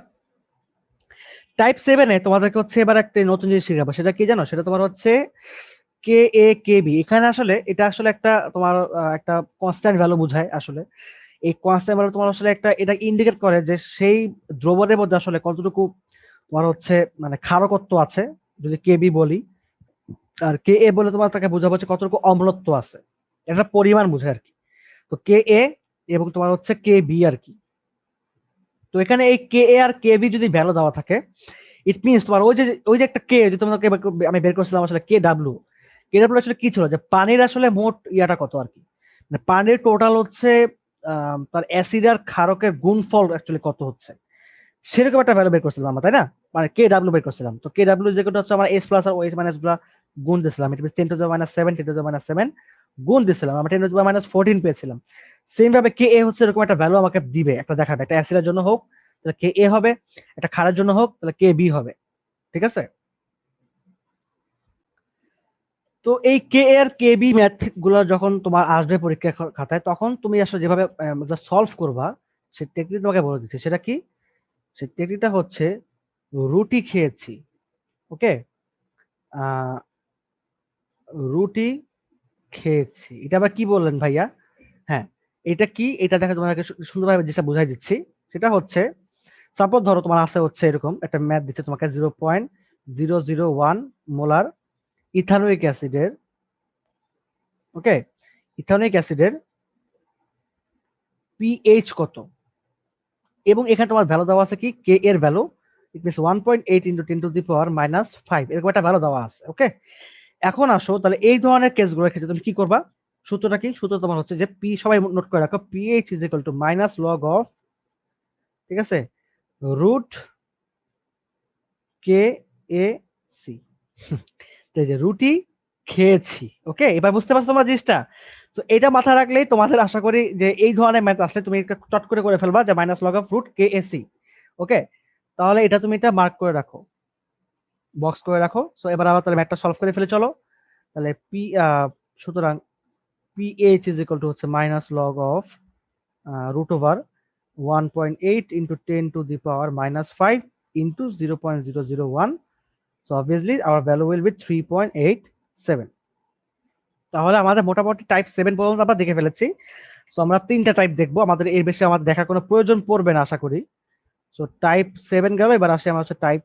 টাইপ 7 এ তোমাদেরকে হচ্ছে এবার একটা নতুন জিনিস শেখাবো, সেটা কি জানো? সেটা তোমার হচ্ছে KA KB। এখানে আসলে এটা আসলে একটা তোমার একটা কনস্ট্যান্ট ভ্যালু বোঝায় আসলে। এই কনস্ট্যান্ট ভ্যালু তোমার আসলে একটা এটা ইন্ডিকেট করে যে সেই দ্রবণের মধ্যে আসলে কতটুকু তোমার হচ্ছে মানে ক্ষারকত্ব আছে, যদি কেবি বলি, আর কে এ বলে তোমার তাকে বোঝাবো হচ্ছে কতটুকু অম্লত্ব আছে, এটা পরিমাণ বোঝায় আর কি। তো কে এ এবং তোমার হচ্ছে কে বি আর কি। তো এখানে এই কে এ আর কে বি যদি ভ্যালু দেওয়া থাকে, ইট মিনস তোমার ওই যে একটা কে যে তোমাকে আমি বের করছিলাম আসলে কে ডাব্লিউ আসলে কি ছিল, যে পানির আসলে মোট ইয়াটা কত আর কি, মানে পানির টোটাল হচ্ছে তার অ্যাসিড আর ক্ষারকের গুণফল অ্যাকচুয়ালি কত হচ্ছে, সেরকম একটা ভ্যালু বের করছিলাম আমরা, তাই না? মানে কে ডাব্লিউ বের করছিলাম। তো কে ডাব্লিউ যেটা হচ্ছে আমরা এস প্লাস আর ওএস মাইনাস গুলা গুণ দিয়েছিলাম, এটা 10⁻⁷ 10⁻⁷ গুণ দিয়েছিলাম, আমরা 10⁻⁴ পেয়েছিলাম। সেম ভাবে কে এ হচ্ছে এরকম একটা ভ্যালু আমাকে দিবে, একটা দেখাবে, একটা অ্যাসিডের জন্য হোক তাহলে কে এ হবে, একটা ক্ষারের জন্য হোক তাহলে কে বি হবে, ঠিক আছে? তো এই কে এর কে বি ম্যাথ গুলো যখন তোমার আসবে পরীক্ষা খাতায়, তখন তুমি আসলে যেভাবে সলভ করবা, সেই টেকনিক তোমাকে বলে দিচ্ছি। সেটা কি? সেই টেকনিকটা হচ্ছে রুটি খেয়েছি। ওকে, রুটি খেয়েছি, এটা আবার কি বললেন ভাইয়া? হ্যাঁ, এটা কি, এটা দেখা তোমাকে সুন্দরভাবে যেটা বুঝাই দিচ্ছি। সেটা হচ্ছে, সাপোজ ধরো তোমার আছে হচ্ছে এরকম একটা ম্যাথ দিচ্ছে তোমাকে, 0.001 মোলার ইথানোয়িক অ্যাসিডের, ওকে, ইথানোয়িক অ্যাসিডের পিএইচ কত, এবং এখানে তোমার ভ্যালু দেওয়া আছে কি, কে এর ভ্যালু, ইট মিনস 1.8 ইন্টু 10⁻⁻5, এরকম একটা ভ্যালু দেওয়া আছে। ওকে, এখন আসো তাহলে এই ধরনের কেসগুলোর ক্ষেত্রে তুমি কি করবা? সূত্রটা কি? সূত্র তোমার হচ্ছে যে পি, সবাই নোট করে রাখো, pH is equal to minus log of, ঠিক আছে, রুট কে এ সি। এই যে রুটি খেয়েছি, ওকে, এবার বুঝতে পারছো তোমরা জিনিসটা? তো এটা মাথায় রাখলেই তোমাদের আশা করি যে এই ধরনের ম্যাথ আসলে তুমি এটা চট করে ফেলবা, যে minus log of root K A C. Okay, তাহলে এটা তুমি এটা মার্ক করে রাখো, বক্স করে রাখো। সো এবার আবার তাহলে ম্যাথটা সলভ করে ফেলে চলো। তাহলে সুতরাং পিএইচ ইজ ইকুয়াল টু হচ্ছে minus log of root over 1.8 into 10⁻⁻5 into 0.001. So obviously our value will be 3.87. তাহলে আমাদের মোটামুটি টাইপ 7 পর্যন্ত আমরা দেখে ফেলেছি। সো আমরা তিনটা টাইপ দেখবো, আমাদের এর বেশি আমাদের দেখার কোনো প্রয়োজন পড়বে না আশা করি। সো টাইপ 7 গেল, এবার আসি আমার হচ্ছে টাইপ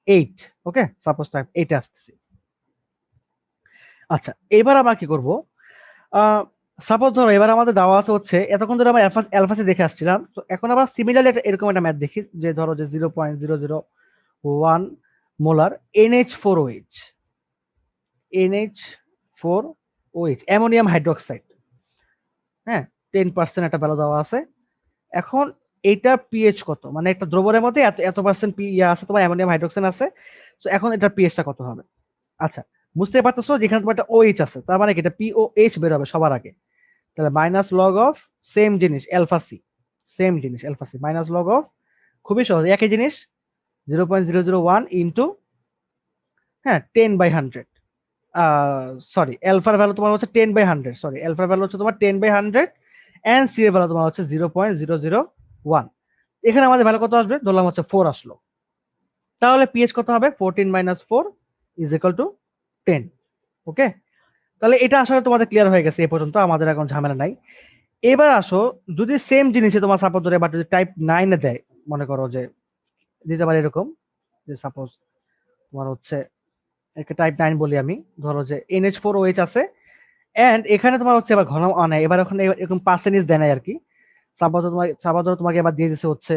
8। ওকে, সাপোজ টাইপ 8 আসতেছি। আচ্ছা, এবার আমরা কি করব? সাপোজ ধরো এবার আমাদের দেওয়া আছে হচ্ছে, এতক্ষণ ধরে আমরা অ্যালফাসি দেখে আসছিলাম, তো এখন আমরা সিমিলারলি এরকম একটা ম্যাথ দেখি, যে ধরো যে 0.001 molar NH4OH, NH4OH ammonium hydroxide, হ্যাঁ, 10% একটা ভ্যালু দেওয়া আছে। এখন এটা পিএইচ কত, মানে একটা দ্রবণের মধ্যে এত এত পার্সেন্ট আছে তোমার অ্যামোনিয়াম হাইড্রোক্সাইড আছে। তো এখন এটা পিএইচটা কত হবে? আচ্ছা, বুঝতে পারতেছো যেখানে তোমার একটা OH আছে, তার মানে কি এটা পিওএইচ বের হবে সবার আগে। তাহলে মাইনাস লগ অফ সেম জিনিস অ্যালফা সি, সেম জিনিস alpha C minus log of, খুবই সহজ, একই জিনিস, 0.001 ইন্টু, হ্যাঁ, 10/100, সরি অ্যালফার ভ্যালু তোমার হচ্ছে 10/100, সরি অ্যালফার ভ্যালু হচ্ছে তোমার 10/100, এন্ড সি এর ভ্যালু তোমার হচ্ছে 0.001। এখানে আমাদের ভ্যালু কত আসবে? ধরলাম হচ্ছে 4 আসলো, তাহলে পিএইচ কত হবে? 14 - 4 ইজ ইকুয়াল টু 10। ওকে, তাহলে এটা আসলে তোমাদের ক্লিয়ার হয়ে গেছে, এ পর্যন্ত আমাদের এখন ঝামেলা নাই। এবার আসো, যদি সেম জিনিসে তোমার সাপোজ ধরে, বাট যদি টাইপ 9 এ দেয়, মনে করো যে দিতে পারে এরকম, যে সাপোজ তোমার হচ্ছে একটা টাইপ 9 বলি আমি, ধরো যে NH4OH আছে, এন্ড এখানে তোমার হচ্ছে এবার ঘন নেয়, এবার ওখানে এরকম পার্সেন্টেজ দেয় নাই আর কি। সাপোজ ধরো তোমাকে এবার দিয়ে দিছে হচ্ছে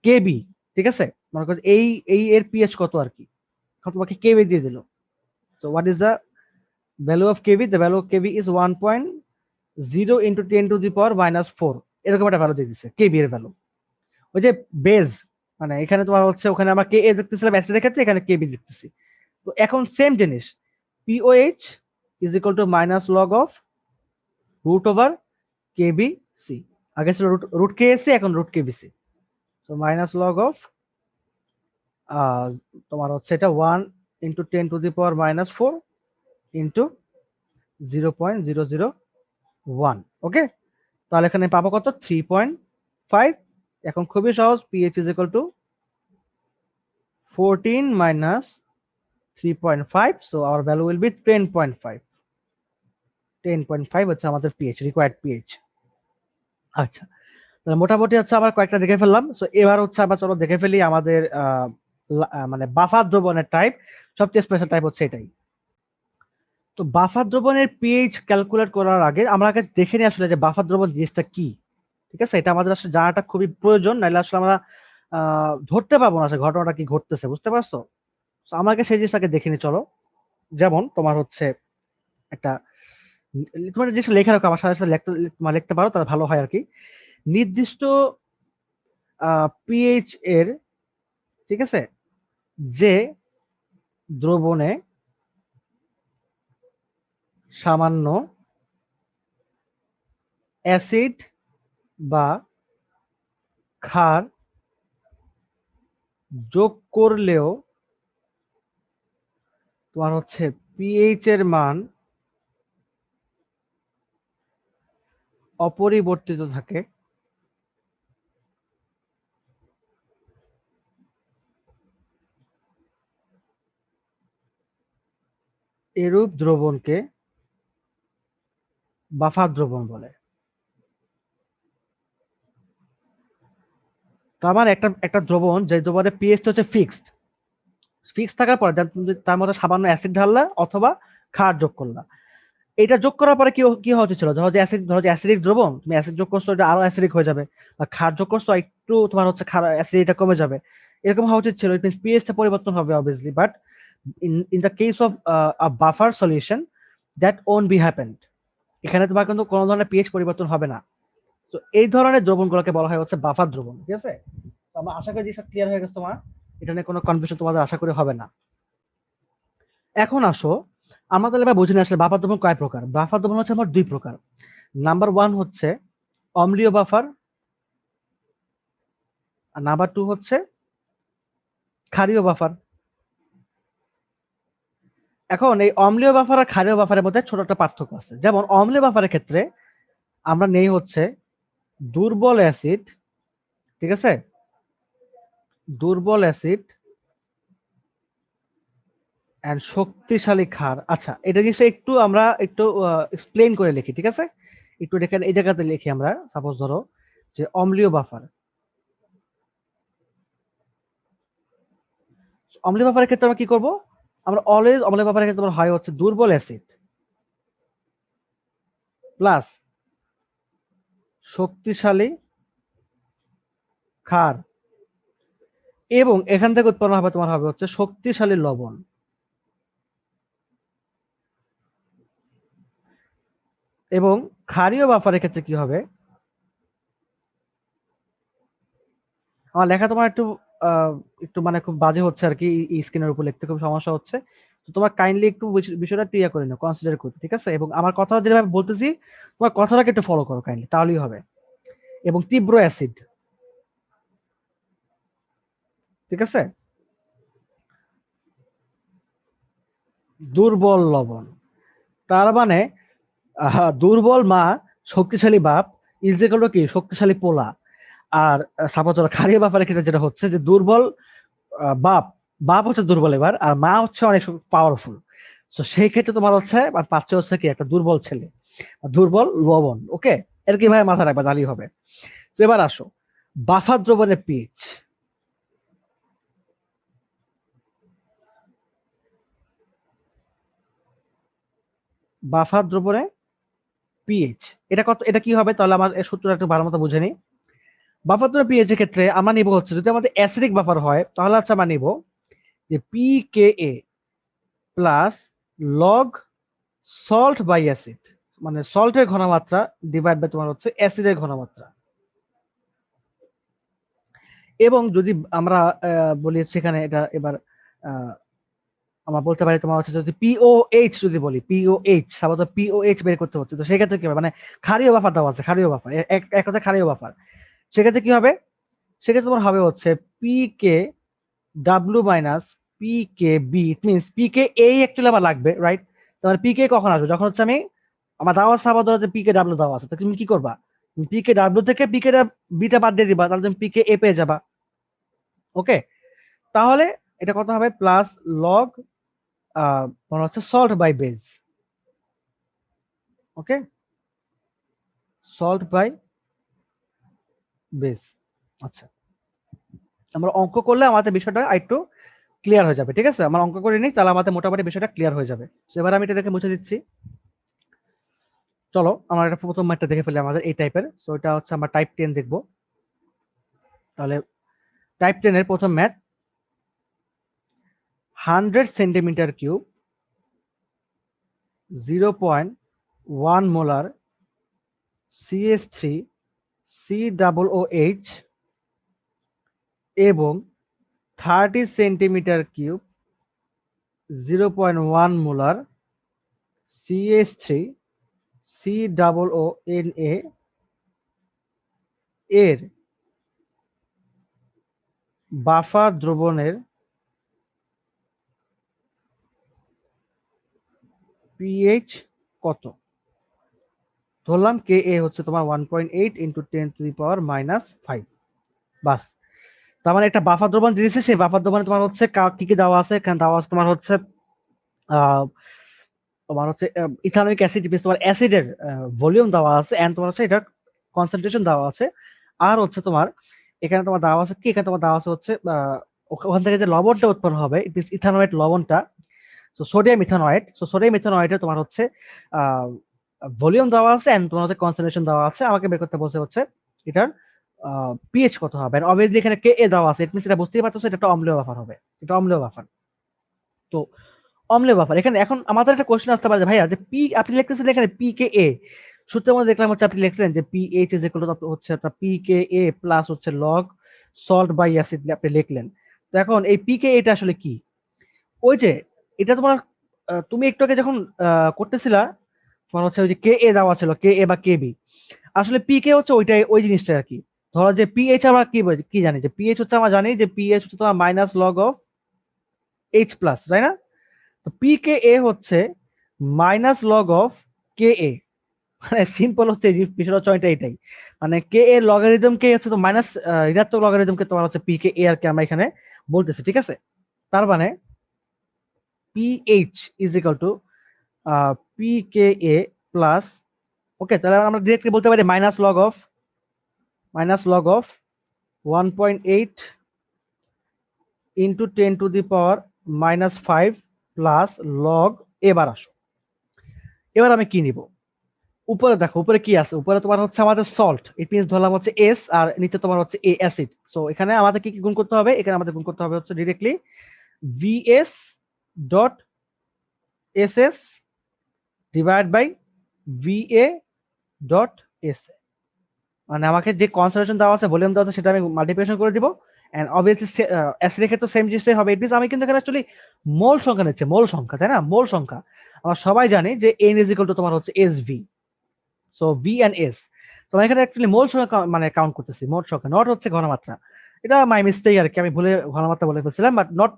কেবি, ঠিক আছে, মনে করো এই এর পিএইচ কত আর কি, এখন তোমাকে কেবি দিয়ে দিল। So what is the value of Kb? The value of Kb is 1.0 into 10⁻⁻4, এরকম একটা ভ্যালু দিয়ে দিচ্ছে কেবি এর ভ্যালু। ওই যে বেজ, মানে এখানে তোমার হচ্ছে, ওখানে আমরা কে এ দেখতেছিলাম অ্যাসিডের ক্ষেত্রে, এখানে কেবি দেখতেছি। তো এখন সেম জিনিস, pOH is equal to minus log of root over Kb C, আগে ছিল রুট কে সি, এখন রুট কেবি সি। তো মাইনাস লগ অফ তোমার হচ্ছে এটা 1 ইন্টু 10⁻⁻4 ইন্টু 0.001। ওকে, তাহলে এখানে পাবো কত? 3.5। এখন খুবই সহজ, pH is equal two 14 minus 3.5, so our value will be 10.5। 10.5 হচ্ছে আমাদের পিএইচ, রিকোয়ার্ড পিএইচ। আচ্ছা, তাহলে মোটামুটি হচ্ছে আবার কয়েকটা দেখে ফেললাম। সো এবার হচ্ছে আবার চলো দেখে ফেলি আমাদের মানে বাফার দ্রবণের টাইপ, সবচেয়ে স্পেশাল টাইপ হচ্ছে এটাই। তো বাফার দ্রবণের পিএইচ ক্যালকুলেট করার আগে আমরা আগে দেখে নিই আসলে যে বাফার দ্রবণ জিনিসটা কি। ঠিক আছে, এটা আমাদের আসলে জানাটা খুবই প্রয়োজন, নাহলে আসলে আমরা ধরতে পারবো না আসলে ঘটনাটা কি ঘটতেছে, বুঝতে পারছো? তো আমাকে সেই জিনিসটাকে দেখে নিই চলো। যেমন তোমার হচ্ছে একটা তোমার জিনিস লেখা রাখো, আমার সাথে সাথে লিখতে পারো তাহলে ভালো হয় আর কি। নির্দিষ্ট পিএইচ এর, ঠিক আছে, যে দ্রবণে সামান্য অ্যাসিড বা ক্ষার যোগ করলেও তোমার হচ্ছে পিএইচ এর মান অপরিবর্তিত থাকে, এরূপ দ্রবণকে বাফার দ্রবণ বলে। তার মানে একটা একটা দ্রবণ যে দ্রবণের পিএইচটা হচ্ছে ফিক্সড, ফিক্স থাকার পরে তুমি তার মধ্যে সামান্য অ্যাসিড ঢাললা অথবা ক্ষার যোগ করলা। এটা যোগ করার পরে কি কি হওয়া উচিত ছিল? ধরো যে অ্যাসিডিক দ্রবণ, তুমি অ্যাসিড যোগ করছো, এটা আরো অ্যাসিডিক হয়ে যাবে। আর ক্ষার যোগ করছো, একটু তোমার হচ্ছে ক্ষার অ্যাসিডিটা কমে যাবে। এরকম হওয়া উচিত ছিল। ইট মিনস পিএইচটা পরিবর্তন হবে obviously, but in the case of a buffer solution that won't be happened. এখানে তোমার কিন্তু কোনো ধরনের পিএইচ পরিবর্তন হবে না। তো এই ধরনের দ্রবণগুলোকে বলা হয় হচ্ছে বাফার দ্রবণ। ঠিক আছে, তো আমার আশা করি জিনিসটা ক্লিয়ার হয়ে গেছে তোমার, এটা নিয়ে কোনো কনফিউশন তোমাদের আশা করি হবে না। এখন আসো, আমরা তাহলে এবার বুঝে নিই আসলে বাফার দ্রবণ কয় প্রকার। বাফার দ্রবণ হচ্ছে আমার দুই প্রকার। নাম্বার ওয়ান হচ্ছে অম্লীয় বাফার, আর নাম্বার টু হচ্ছে ক্ষারীয় বাফার। এখন এই অম্লীয় বাফার আর ক্ষারীয় বাফারের মধ্যে ছোট একটা পার্থক্য আছে। যেমন অম্লীয় বাফারের ক্ষেত্রে আমরা নেই হচ্ছে দুর্বল অ্যাসিড, ঠিক আছে, দুর্বল অ্যাসিড এন্ড শক্তিশালী ক্ষার। আচ্ছা, এটা জিনিসটা একটু আমরা একটু এক্সপ্লেইন করে লিখি, ঠিক আছে? একটু দেখেন এই জায়গাতে লিখি আমরা, সাপোজ ধরো যে অম্লীয় বাফার। অম্লীয় বাফারের ক্ষেত্রে আমরা কি করব? আমরা অলওয়েজ অম্লীয় বাফারের ক্ষেত্রে আমরা হয় হচ্ছে দুর্বল অ্যাসিড প্লাস শক্তিশালী ক্ষার, এবং এখান থেকে উৎপন্ন হবে তোমার হবে হচ্ছে শক্তিশালী লবণ। এবং ক্ষারীয় বাফারের ক্ষেত্রে কি হবে? আমার লেখা তোমার একটু একটু মানে খুব বাজে হচ্ছে আর কি, স্ক্রিনের উপর লিখতে খুব সমস্যা হচ্ছে। তো তোমার কাইন্ডলি একটু বিষয়টা ক্লিয়ার করে নাও, কনসিডার করতে, ঠিক আছে? এবং আমার কথা যেভাবে বলতেছি তোমার কথাটাকে একটু ফলো করো কাইন্ডলি, তাহলেই হবে। এবং তীব্র অ্যাসিড, ঠিক আছে, দুর্বল লবণ। তার মানে দুর্বল মা, শক্তিশালী বাপ, ইজ ইকুয়াল টু কি শক্তিশালী পোলা। আর সাপোজ ক্ষারীয় ব্যাপারে ক্ষেত্রে যেটা হচ্ছে যে দুর্বল বাপ, বাপ হচ্ছে দুর্বল এবার, আর মা হচ্ছে অনেক পাওয়ারফুল। তো সেই ক্ষেত্রে তোমার হচ্ছে আর পাচ্ছে হচ্ছে কি একটা দুর্বল ছেলে, দুর্বল লবণ। ওকে, এর কি ভাই মাথা রাখবা, তাহলেই হবে। তো এবার আসো বাফার দ্রবণের পিএইচ। বাফার দ্রবণে পিএইচ এটা কত, এটা কি হবে তাহলে আমার এর সূত্রটা একটু ভালো মতো বুঝে নিই। বাফার দ্রবণের পিএইচ এর ক্ষেত্রে আমরা নিব হচ্ছে, যদি আমাদের অ্যাসিডিক বাফার হয় তাহলে হচ্ছে আমরা নিব যে pKa plus log salt by acid, মানে সল্টের ঘনমাত্রা ডিভাইড বাই তোমার হচ্ছে অ্যাসিডের ঘনমাত্রা। এবং যদি আমরা বলি সেখানে এটা এবার আহ, আমরা বলতে পারি তোমার হচ্ছে যদি পিওএইচ যদি বলি, পিওএইচ সাধারণত পিওএইচ বের করতে হচ্ছে, তো সেক্ষেত্রে কি হবে? মানে ক্ষারীয় বাফার দেওয়া আছে, ক্ষারীয় বাফার এক কথা ক্ষারীয় বাফার। সেক্ষেত্রে কি হবে? সেক্ষেত্রে তোমার হবে হচ্ছে pK W minus pK B. It means pK এই অ্যাকচুয়ালি আমার লাগবে, রাইট? তোমার পিকে কখন আসবে? যখন হচ্ছে আমি আমার দাওয়া সাবা ধরো যে পিকে ডাব্লিউ দেওয়া আছে, তো তুমি কি করবা? তুমি পিকে ডাব্লিউ থেকে পিকে বিটা বাদ দিয়ে দিবা, তাহলে তুমি পিকে এ পেয়ে যাবা। ওকে, তাহলে এটা কত হবে? প্লাস লগ মনে হচ্ছে salt by base. Okay, salt by base. আচ্ছা, আমরা অঙ্ক করলে আমাদের বিষয়টা একটু ক্লিয়ার হয়ে যাবে। ঠিক আছে, আমার অঙ্ক করে নিই, তাহলে আমাদের মোটামুটি বিষয়টা ক্লিয়ার হয়ে যাবে। তো এবার আমি এটা দেখে মুছে দিচ্ছি। চলো আমার এটা প্রথম ম্যাথটা দেখে ফেলি আমাদের এই টাইপের। সো এটা হচ্ছে আমরা টাইপ 10 দেখবো। তাহলে টাইপ 10 এর প্রথম math, 100 centimetre cube 0.1 molar CH3 COOH এবং 30 centimetre cube 0.1 molar CH3 COONA এর বাফার দ্রবণের পিএইচ কত? ধরলাম কে এ হচ্ছে তোমার 1.8 ইন্টু 10⁻⁻5। বাস, তার মানে একটা বাফার দ্রবণ দিয়েছে, সেই বাফার দ্রবণে তোমার হচ্ছে কি কি দেওয়া আছে, এখানে দেওয়া আছে তোমার হচ্ছে ইথানোয়িক অ্যাসিড, তোমার অ্যাসিডের ভলিউম দেওয়া আছে, এন্ড তোমার হচ্ছে এটার কনসেন্ট্রেশন দেওয়া আছে। আর হচ্ছে তোমার এখানে তোমার দেওয়া আছে কি, এখানে তোমার দেওয়া আছে হচ্ছে ওখান থেকে যে লবণটা উৎপন্ন হবে, ইথানোয়েট লবণটা, সোডিয়াম ইথানোয়েট। সোডিয়াম ইথানোয়েটে তোমার হচ্ছে ভলিউম দেওয়া আছে এন্ড তোমার হচ্ছে কনসেন্ট্রেশন দেওয়া আছে। আমাকে বের করতে বলছে হচ্ছে এটার পিএইচ কত হবে। অবভিয়াসলি এখানে কে এ দেওয়া আছে, ইট মিনস এটা বুঝতেই পারতেছো এটা একটা অম্লীয় বাফার হবে, এটা অম্লীয় বাফার। তো অম্লীয় বাফার, এখানে এখন আমাদের একটা কোশ্চেন আসতে পারে যে ভাইয়া যে পি আপনি লিখতেছেন এখানে পি কে এ, সূত্রের মধ্যে দেখলাম হচ্ছে আপনি লিখছেন যে পিএইচ ইজ ইকুয়াল টু হচ্ছে আপনার পি কে এ প্লাস হচ্ছে লগ সল্ট বাই অ্যাসিড আপনি লিখলেন। তো এখন এই পি কে এটা আসলে কি? ওই যে এটা তোমার তুমি একটু আগে যখন করতেছিলা, তোমার হচ্ছে ওই যে কে এ দেওয়া ছিল, কে এ বা কে বি, আসলে পি কে হচ্ছে ওইটাই, ওই জিনিসটা আর কি। ধরো যে পিএইচ আমরা কি জানি, যে পিএইচ হচ্ছে আমরা জানি যে পিএইচ হচ্ছে তোমার minus log of H plus, তাই না? তো পি কে এ হচ্ছে মাইনাস লগ অফ কে এ, মানে সিম্পল হচ্ছে এই বিষয়টা হচ্ছে এটাই, মানে কে এর লগারিদম কে হচ্ছে তো মাইনাস ঋণাত্মক লগারিদম কে তোমার হচ্ছে পি কে এ আর কি আমরা এখানে বলতেছি। ঠিক আছে, তার মানে pH is equal to P K A plus, okay, তাহলে আমরা ডিরেক্টলি বলতে পারি minus log of 1.8 into 10⁻⁻5 plus log. এবার আসো, এবার আমি কি নিব? উপরে দেখো, উপরে কি আছে, উপরে তোমার হচ্ছে আমাদের সল্ট, ইট মিনস ধরলাম হচ্ছে এস, আর নিচে তোমার হচ্ছে এ অ্যাসিড। সো এখানে আমাদের কি কি গুণ করতে হবে? এখানে আমাদের গুণ করতে হবে হচ্ছে directly VS dot S S divide by VA dot S, মানে আমাকে যে কনসেন্ট্রেশন দেওয়া আছে, ভলিউম দেওয়া আছে, সেটা আমি মাল্টিপ্লিকেশন করে দিব। এন্ড অবভিয়াসলি অ্যাসিডের ক্ষেত্রে সেম জিনিসটাই হবে। ইট মিনস আমি কিন্তু এখানে অ্যাকচুয়ালি মোল সংখ্যা নিচ্ছে, মোল সংখ্যা, তাই না? মোল সংখ্যা আমরা সবাই জানি যে এন ইজ ইকুয়াল টু তোমার হচ্ছে S V. So V and S, তো এখানে অ্যাকচুয়ালি মোল সংখ্যা মানে কাউন্ট করতেছি, মোট সংখ্যা, নট হচ্ছে ঘনমাত্রা। এটা মাই মিস্টেক আর কি, আমি ভুলে ঘনমাত্রা বলে ফেলছিলাম, but not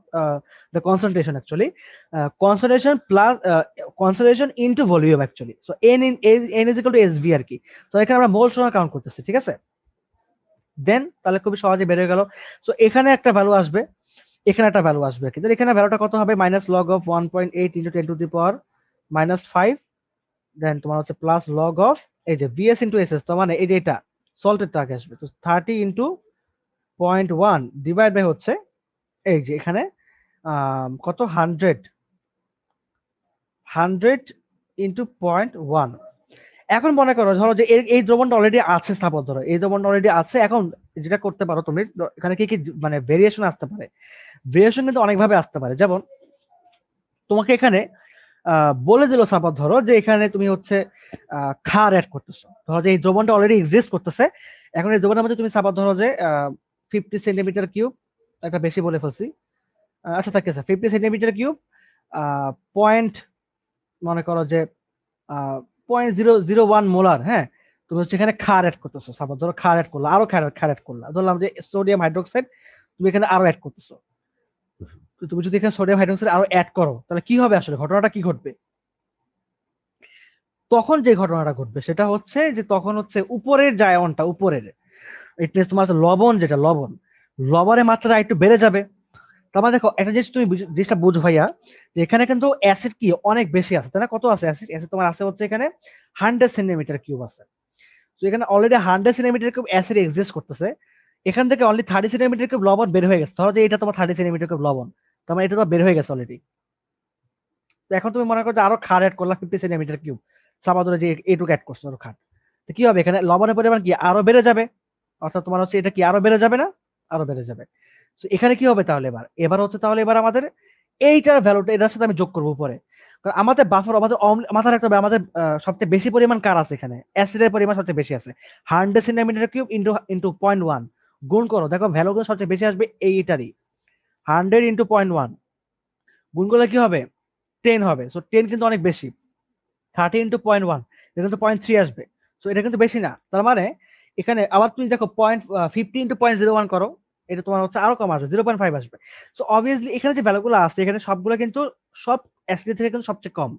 the concentration actually, concentration plus concentration into volume actually. So N is equal to S V আর কি। তো এখানে আমরা মোল সংখ্যা কাউন্ট করতেছি। ঠিক আছে, দেন তাহলে খুবই সহজে বের হয়ে গেল। সো এখানে একটা ভ্যালু আসবে, এখানে একটা ভ্যালু আসবে, কিন্তু এখানে ভ্যালুটা কত হবে? মাইনাস লগ অফ 1.8 ইন্টু 10⁻⁻5 দেন তোমার হচ্ছে প্লাস লগ অফ এই যে ভিএস ইন্টু এস এস, তো মানে এই যে এটা সল্টেরটা আগে আসবে, তো 30 ইন্টু 0.1 ডিভাইড বাই হচ্ছে এই যে এখানে কত 100 ইন্টু 0.1। এখন মনে করো ধরো যে এই দ্রবণটা অলরেডি আছে, স্থাপন ধরো এই দ্রবণটা অলরেডি আছে। এখন যেটা করতে পারো তুমি, এখানে কি কি মানে ভেরিয়েশন আসতে পারে, ভেরিয়েশন কিন্তু অনেকভাবে আসতে পারে। যেমন তোমাকে এখানে বলে দিল সাপোজ ধরো যে এখানে তুমি হচ্ছে ক্ষার অ্যাড করতেছো, ধরো যে এই দ্রবণটা অলরেডি এক্সিস্ট করতেছে। এখন এই দ্রবণের মধ্যে তুমি সাপোজ ধরো যে 50 সেন্টিমিটার কিউব, একটা বেশি বলে ফেলছি, আচ্ছা থাকে 50 সেন্টিমিটার কিউব পয়েন্ট, মনে করো যে 0.001 মোলার, হ্যাঁ, তুমি হচ্ছে এখানে ক্ষার অ্যাড করতেছো। সাপোজ ধরো ক্ষার অ্যাড করলা, আরো ক্ষার অ্যাড করলা, ধরলাম যে সোডিয়াম হাইড্রোক্সাইড তুমি এখানে আরো অ্যাড করতেছো। তো তুমি যদি এখানে সোডিয়াম হাইড্রোক্সাইড আরো অ্যাড করো, তাহলে কি হবে? আসলে ঘটনাটা কি ঘটবে? তখন যে ঘটনাটা ঘটবে সেটা হচ্ছে যে তখন হচ্ছে উপরের যে আয়নটা, উপরের ইট মিনস তোমার হচ্ছে লবণ, যেটা লবণের মাত্রা একটু বেড়ে যাবে। তারপর দেখো একটা জিনিস তুমি জিনিসটা বুঝো ভাইয়া, যে এখানে কিন্তু অ্যাসিড কি অনেক বেশি আছে, তাই না? কত আছে অ্যাসিড? অ্যাসিড তোমার আছে হচ্ছে এখানে 100 সেন্টিমিটার কিউব আছে। তো এখানে already 100 centimetre cube acid exist করতেছে। এখান থেকে অনলি 30 সেন্টিমিটার কিউব লবণ বের হয়ে গেছে। ধরো যে এটা তোমার 30 সেন্টিমিটার কিউব লবণ, তার মানে এটা তো বের হয়ে গেছে অলরেডি। তো এখন তুমি মনে করো যে আরো ক্ষার অ্যাড করলা 50 সেন্টিমিটার কিউব, চাপা ধরে যে এটুকু অ্যাড করছো আরো ক্ষার, তো কি হবে এখানে লবণের পরিমাণ কি আরো বেড়ে যাবে, অর্থাৎ তোমার হচ্ছে এটা কি আরো বেড়ে যাবে না, আরো বেড়ে যাবে। তো এখানে কি হবে তাহলে এবার, এবার হচ্ছে তাহলে এবার আমাদের এইটার ভ্যালুটা এটার সাথে আমি যোগ করবো উপরে, কারণ আমাদের বাফার আমাদের মাথায় রাখতে হবে আমাদের সবচেয়ে বেশি পরিমাণ কার আছে এখানে, অ্যাসিডের পরিমাণ সবচেয়ে বেশি আছে। 100 সেন্টিমিটার কিউব ইন্টু ইন্টু 0.1 গুণ করো, দেখো ভ্যালুগুলো সবচেয়ে বেশি আসবে এইটারই। 100 ইন্টু 0.1 গুণ করলে কি হবে 10 হবে। সো 10 কিন্তু অনেক বেশি। 30 ইন্টু 0.1 এটা কিন্তু 0.3 আসবে। সো এটা কিন্তু বেশি না, তার মানে এখানে আবার তুমি দেখো 50 ইন্টু 0.01 করো, এটা তোমার হচ্ছে আরো কম আসবে, 0.5 আসবে। সো অবভিয়াসলি এখানে যে ভ্যালুগুলো আছে এখানে সবগুলো কিন্তু সব অ্যাসিড থেকে কিন্তু সবচেয়ে কম।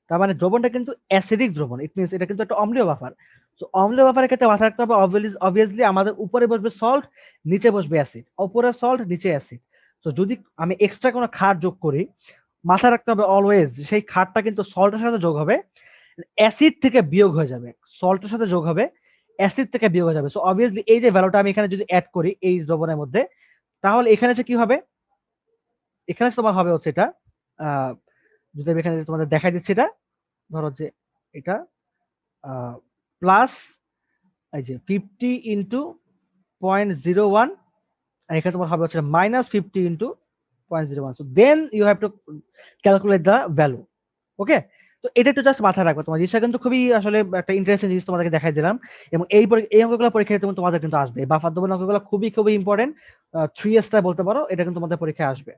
তার মানে দ্রবণটা কিন্তু অ্যাসিডিক দ্রবণ, ইট মিনস এটা কিন্তু একটা অম্লীয় বাফার। সো অম্লীয় বাফারের ক্ষেত্রে মাথায় রাখতে হবে অবভিয়াসলি আমাদের উপরে বসবে সল্ট, নিচে বসবে অ্যাসিড, উপরে সল্ট নিচে অ্যাসিড। তো যদি আমি এক্সট্রা কোনো ক্ষার যোগ করি, মাথায় রাখতে হবে অলওয়েজ সেই ক্ষারটা কিন্তু সল্টের সাথে যোগ হবে, অ্যাসিড থেকে বিয়োগ হয়ে যাবে, সল্টের সাথে যোগ হবে, অ্যাসিড থেকে বিয়োগ হয়ে যাবে। সো অবভিয়াসলি এই যে ভ্যালুটা আমি এখানে যদি অ্যাড করি এই দ্রবণের মধ্যে, তাহলে এখানে সে কি হবে, এখানে তোমার হবে হচ্ছে এটা আহ যদি আমি এখানে তোমাদের দেখাই দিচ্ছি, এটা ধরো যে এটা প্লাস এই যে 50 ইন্টু 0.01, আর এখানে তোমার হবে হচ্ছে -50 into 0.01। So then you have to calculate the value. Okay, তো এটা একটু জাস্ট মাথায় রাখবো, তোমার জিনিসটা কিন্তু খুবই আসলে একটা ইন্টারেস্টিং জিনিস তোমাদেরকে দেখাই দিলাম। এবং এই অঙ্কগুলো পরীক্ষায় তোমাদের কিন্তু আসবে, বা ফাদ্দবন অঙ্কগুলো খুবই খুবই ইম্পর্টেন্ট, 3 স্টার বলতে পারো, এটা কিন্তু তোমাদের পরীক্ষায় আসবে।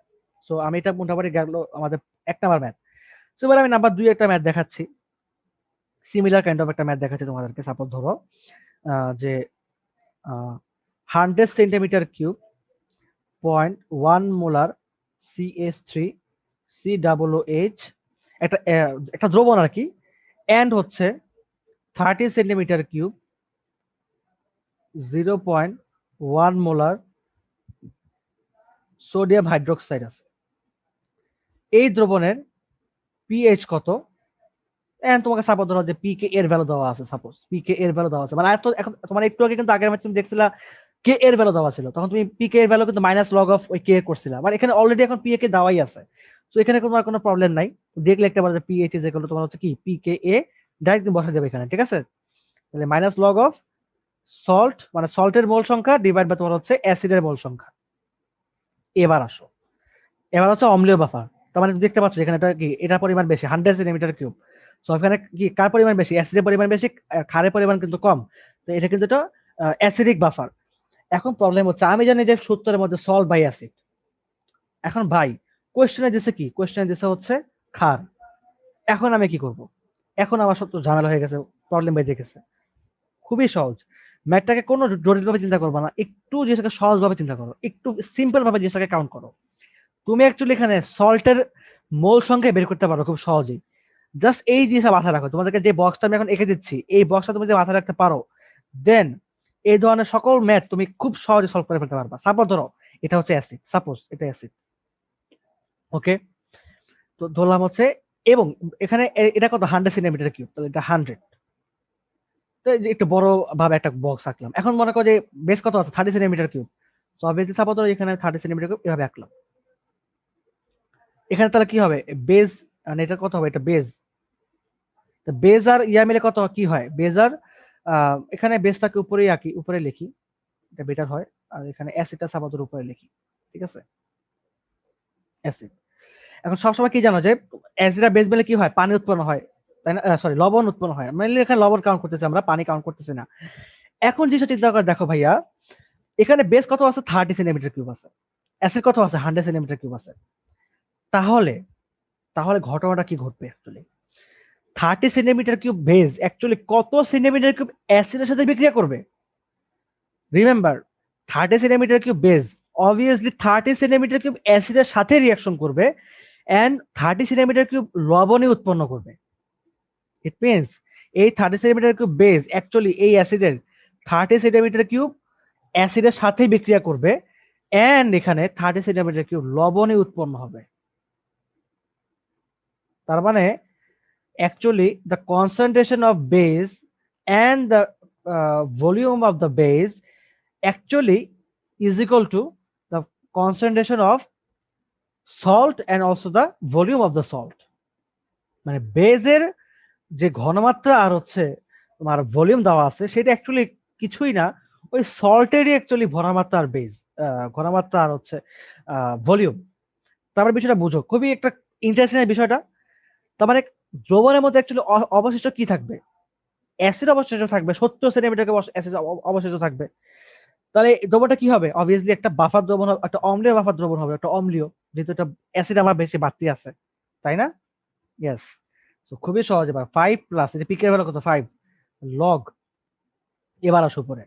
সো আমি এটা মোটামুটি গেল আমাদের 1 নাম্বার ম্যাথ। সো এবার আমি নাম্বার 2 একটা ম্যাথ দেখাচ্ছি, সিমিলার কাইন্ড অফ একটা ম্যাথ দেখাচ্ছি তোমাদেরকে। সাপোজ ধরো যে 100 সেন্টিমিটার কিউব 0.1 মোলার CH3COOH একটা দ্রবণ আর কি, এন্ড হচ্ছে 30 centimetre cube 0.1 molar sodium hydroxide আছে। এই দ্রবণের পিএইচ কত, এন্ড তোমাকে সাপোজ ধরো যে পিকে এর ভ্যালু দেওয়া আছে, সাপোজ পিকে এর ভ্যালু দেওয়া আছে, মানে এখন তোমার একটু আগে কিন্তু আগের ম্যাচ তুমি দেখছিলা কে এর ভ্যালু দেওয়া ছিল, তখন তুমি পিকে এর ভ্যালু কিন্তু মাইনাস লগ অফ ওই কে করছিলা, মানে এখানে অলরেডি এখন পিএ কে দেওয়াই আছে। তো এখানে কোনো প্রবলেম নাই, দেখলে একটা পারো যে পিএইচ ইজ ইকুয়াল টু তোমার হচ্ছে কি পিকে এ, ডাইরেক্ট তুমি বসা যাবে এখানে, ঠিক আছে। তাহলে মাইনাস লগ অফ সল্ট, মানে সল্টের মোল সংখ্যা ডিভাইড বাই তোমার হচ্ছে অ্যাসিডের মোল সংখ্যা। এবার আসো, এবার হচ্ছে অম্লীয় বাফার। তার মানে দেখতে পাচ্ছ এখানে এটা কি, এটার পরিমাণ বেশি 100 সেন্টিমিটার কিউব। সো এখানে কি কার পরিমাণ বেশি, অ্যাসিডের পরিমাণ বেশি, ক্ষারের পরিমাণ কিন্তু কম। তো এটা কিন্তু একটা অ্যাসিডিক বাফার। এখন প্রবলেম হচ্ছে আমি জানি যে সূত্রের মধ্যে সল্ট বাই অ্যাসিড। এখন ভাই কোয়েশ্চেনে দিছে কি, কোয়েশ্চেনে দিছে হচ্ছে ক্ষার। এখন আমি কি করব, এখন আমার সত্য ঝামেলা হয়ে গেছে, প্রবলেম বেঁধে গেছে। খুবই সহজ, ম্যাথটাকে কোনো জটিলভাবে চিন্তা করবো না, একটু জিনিসটাকে সহজভাবে চিন্তা করো, একটু সিম্পল ভাবে জিনিসটাকে কাউন্ট করো। তুমি অ্যাকচুয়ালি এখানে সল্টের মোল সংখ্যা বের করতে পারো খুব সহজেই। জাস্ট এই জিনিসটা মাথায় রাখো, তোমাদেরকে যে বক্সটা আমি এখন এঁকে দিচ্ছি এই বক্সটা তুমি যে মাথায় রাখতে পারো, দেন এই ধরনের সকল ম্যাথ তুমি খুব সহজে সলভ করে ফেলতে পারবা। সাপোজ ধরো এটা হচ্ছে অ্যাসিড, সাপোজ এটা অ্যাসিড, ওকে। তো ধরলাম হচ্ছে, এবং এখানে এটা কত 100 সেন্টিমিটার কিউব, তাহলে এটা 100। তো এই যে একটু বড় ভাবে একটা বক্স আঁকলাম। এখন মনে করো যে বেস কত আছে 30 সেন্টিমিটার কিউব। তো অবভিয়াসলি সাপোজ ধরো এখানে 30 সেন্টিমিটার কিউব এভাবে আঁকলাম। এখানে তাহলে কি হবে বেজ, মানে এটা কত হবে, এটা বেজ। বেজ আর ইয়া মিলে কত কি হয়, বেজ আর এখানে বেজটাকে উপরেই আঁকি, উপরে লিখি, এটা বেটার হয়। আর এখানে অ্যাসিডটা সাপোজের উপরে লিখি, ঠিক আছে, অ্যাসিড। এখন সবসময় কি জানো যে অ্যাসিড আর বেজ মিলে কি হয়, পানি উৎপন্ন হয়, তাই না, সরি লবণ উৎপন্ন হয়। মেনলি এখানে লবণ কাউন্ট করতেছি আমরা, পানি কাউন্ট করতেছি না। এখন জিনিসটা চিন্তা করে দেখো ভাইয়া, এখানে বেস কত আছে 30 সেন্টিমিটার কিউব আছে, অ্যাসিড কত আছে 100 সেন্টিমিটার কিউব আছে। তাহলে তাহলে ঘটনাটা কি ঘটবে actually, 30 centimetre cube base actually কত সেন্টিমিটার কিউব অ্যাসিডের সাথে বিক্রিয়া করবে। Remember 30 centimetre cube base, obviously 30 centimetre cube অ্যাসিডের সাথে রিয়াকশন করবে, এন্ড 30 সেন্টিমিটার কিউব লবণই উৎপন্ন করবে। ইট মিনস এই 30 সেন্টিমিটার কিউব বেজ অ্যাকচুয়ালি এই অ্যাসিডের 30 সেন্টিমিটার কিউব অ্যাসিডের সাথে বিক্রিয়া করবে, এন্ড এখানে 30 সেন্টিমিটার কিউব লবণই উৎপন্ন হবে। তার মানে actually the concentration of base and the volume of the base actually is equal to the concentration of salt and also the volume of the salt. মানে বেজের যে ঘনমাত্রা আর হচ্ছে তোমার ভলিউম দেওয়া আছে সেটা অ্যাকচুয়ালি কিছুই না, ওই সল্টেরই অ্যাকচুয়ালি ঘনমাত্রা আর বেজ, ঘনমাত্রা আর হচ্ছে ভলিউম। তারপরে বিষয়টা বুঝো, খুবই একটা ইন্টারেস্টিং বিষয়টা। তার মানে দ্রবণের মধ্যে অ্যাকচুয়ালি অবশিষ্ট কি থাকবে? অ্যাসিড অবশিষ্ট থাকবে, 70 সেন্টিমিটার অ্যাসিড অবশিষ্ট থাকবে। তাহলে এই দ্রবণটা কি হবে? অবভিয়াসলি একটা বাফার দ্রবণ হবে, একটা অম্লীয় বাফার দ্রবণ হবে, একটা অম্লীয়, যেহেতু এটা অ্যাসিড আমার বেশি বাড়তি আছে, তাই না? ইয়েস। তো খুবই সহজ। এবার 5 প্লাস এটা পিকের ভ্যালু কত? 5 লগ। এবার আসো উপরে,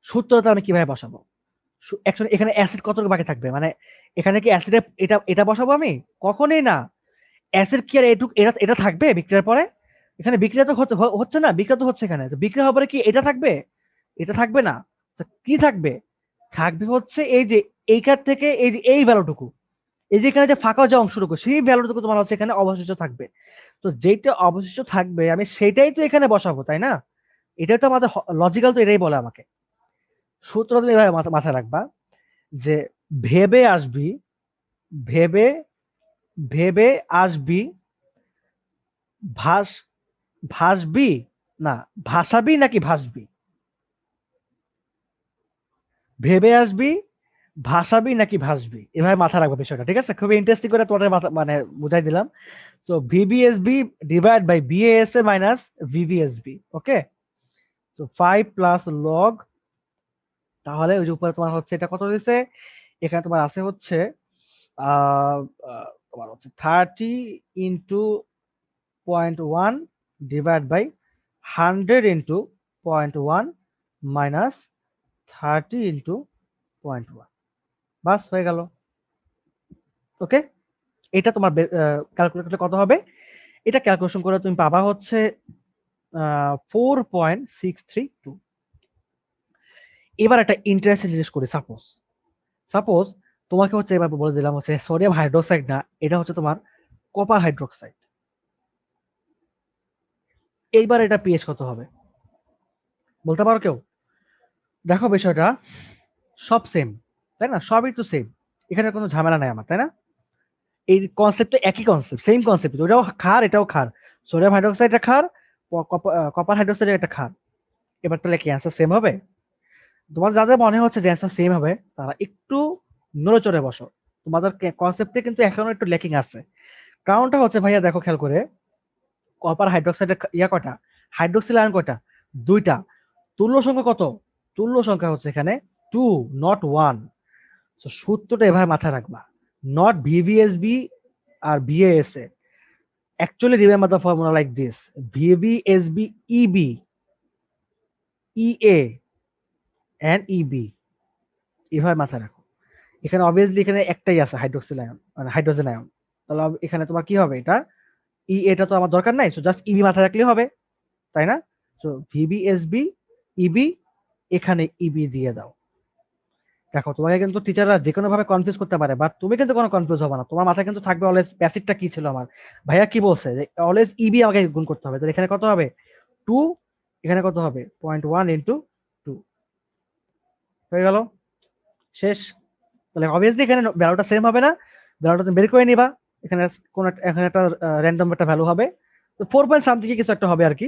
সূত্রটা আমি কিভাবে বসাবো? অ্যাকচুয়ালি এখানে অ্যাসিড কতটুকু বাকি থাকবে? মানে এখানে কি অ্যাসিডে এটা এটা বসাবো আমি? কখনোই না। অ্যাসিড কি আর এটুক এটা এটা থাকবে বিক্রিয়ার পরে? এখানে বিক্রিয়া তো হচ্ছে না, বিক্রিয়া তো হচ্ছে এখানে। তো বিক্রিয়া হওয়ার পরে কি এটা থাকবে? এটা থাকবে না। তো কি থাকবে? থাকবে হচ্ছে এই যে এইখান থেকে এই যে এই ভ্যালুটুকু, এই যে এখানে যে ফাঁকা যে অংশটুকু, সেই ভ্যালুটুকু তোমার হচ্ছে এখানে অবশিষ্ট থাকবে। তো যেটা অবশিষ্ট থাকবে আমি সেটাই তো এখানে বসাবো, তাই না? এটাই তো আমাদের লজিক্যাল, তো এটাই বলে আমাকে। সূত্র তুমি এভাবে মাথায় রাখবা যে ভেবে আসবি, ভেবে ভেবে আসবি, ভাস ভাসবি, না ভাসাবি নাকি ভাসবি? ভেবে আসবি, ভাসাবি নাকি ভাসবি, এভাবে মাথায় রাখবো বিষয়টা, ঠিক আছে? খুবই ইন্টারেস্টিং করে তোমাদের মানে বুঝাই দিলাম। So VBSB divide by BASA minus VVSB. Okay, so 5 plus log, তাহলে ওই যে উপরে তোমার হচ্ছে এটা কত হয়েছে? এখানে তোমার আছে হচ্ছে আহ তোমার হচ্ছে 30 into 0.1 divide by 100 into 0.1 minus 30 into 0.1। বাস হয়ে গেল। ওকে, এটা তোমার ক্যালকুলেটরে কত হবে? এটা ক্যালকুলেশন করে তুমি পাবা হচ্ছে 4.632। এবার একটা ইন্টারেস্টিং জিনিস করি। সাপোজ সাপোজ তোমাকে হচ্ছে এবার বলে দিলাম হচ্ছে সোডিয়াম হাইড্রোক্সাইড না, এটা হচ্ছে তোমার কপার হাইড্রোক্সাইড। এইবার এটা পিএইচ কত হবে বলতে পারো কেউ? দেখো বিষয়টা সব সেম, তাই না? সবই তো সেম, এখানে কোনো ঝামেলা নাই আমার, তাই না? এই কনসেপ্টটা একই কনসেপ্ট, সেম কনসেপ্ট। ওটাও ক্ষার, এটাও ক্ষার। সোডিয়াম হাইড্রোক্সাইড একটা ক্ষার, কপার হাইড্রোক্সাইড একটা ক্ষার। এবার তাহলে কি অ্যান্সার সেম হবে? তোমার যাদের মনে হচ্ছে যে অ্যান্সার সেম হবে তারা একটু নড়েচড়ে বসো। তোমাদের কনসেপ্টে কিন্তু এখনো একটু ল্যাকিং আছে। কারণটা হচ্ছে ভাইয়া দেখো খেয়াল করে, কপার হাইড্রোক্সাইডের ইয়া কয়টা? হাইড্রোক্সিল আয়ন কয়টা? দুইটা। তুল্য সংখ্যা কত? তুল্য সংখ্যা হচ্ছে এখানে 2, নট 1। তো সূত্রটা এভাবে মাথায় রাখবা, নট ভিভিএসবি আর VASA. Actually remember the formula like this: VVSB EB, EA and EB. এভাবে মাথায় রাখো। এখানে অবভিয়াসলি এখানে একটাই আছে হাইড্রোক্সিল আয়ন, মানে হাইড্রোজেন আয়ন। তাহলে এখানে তোমার কি হবে? এটা ই, এটা তো আমার দরকার নাই, সো জাস্ট ইবি মাথায় রাখলেই হবে, তাই না? সো ভিবিএসবি ইবি, এখানে ইবি দিয়ে দাও। দেখো তোমাকে কিন্তু টিচাররা যে কোনো ভাবে কনফিউজ করতে পারে, বাট তুমি কিন্তু কোনো কনফিউজ হবে না। তোমার মাথায় কিন্তু থাকবে অলওয়েজ প্যাসিভটা কি ছিল আমার, ভাইয়া কি বলছে যে অলওয়েজ ইবি আমাকে গুণ করতে হবে। তাহলে এখানে কত হবে? 2, এখানে কত হবে? 0.1 ইন্টু 2। হয়ে গেল, শেষ। তাহলে অবভিয়াসলি এখানে ভ্যালুটা সেম হবে না, ভ্যালুটা তুমি বের করে নিবা। এখানে কোন এখানে একটা র্যান্ডম একটা ভ্যালু হবে, তো 4 পয়েন্ট সামথিং কিছু একটা হবে আর কি।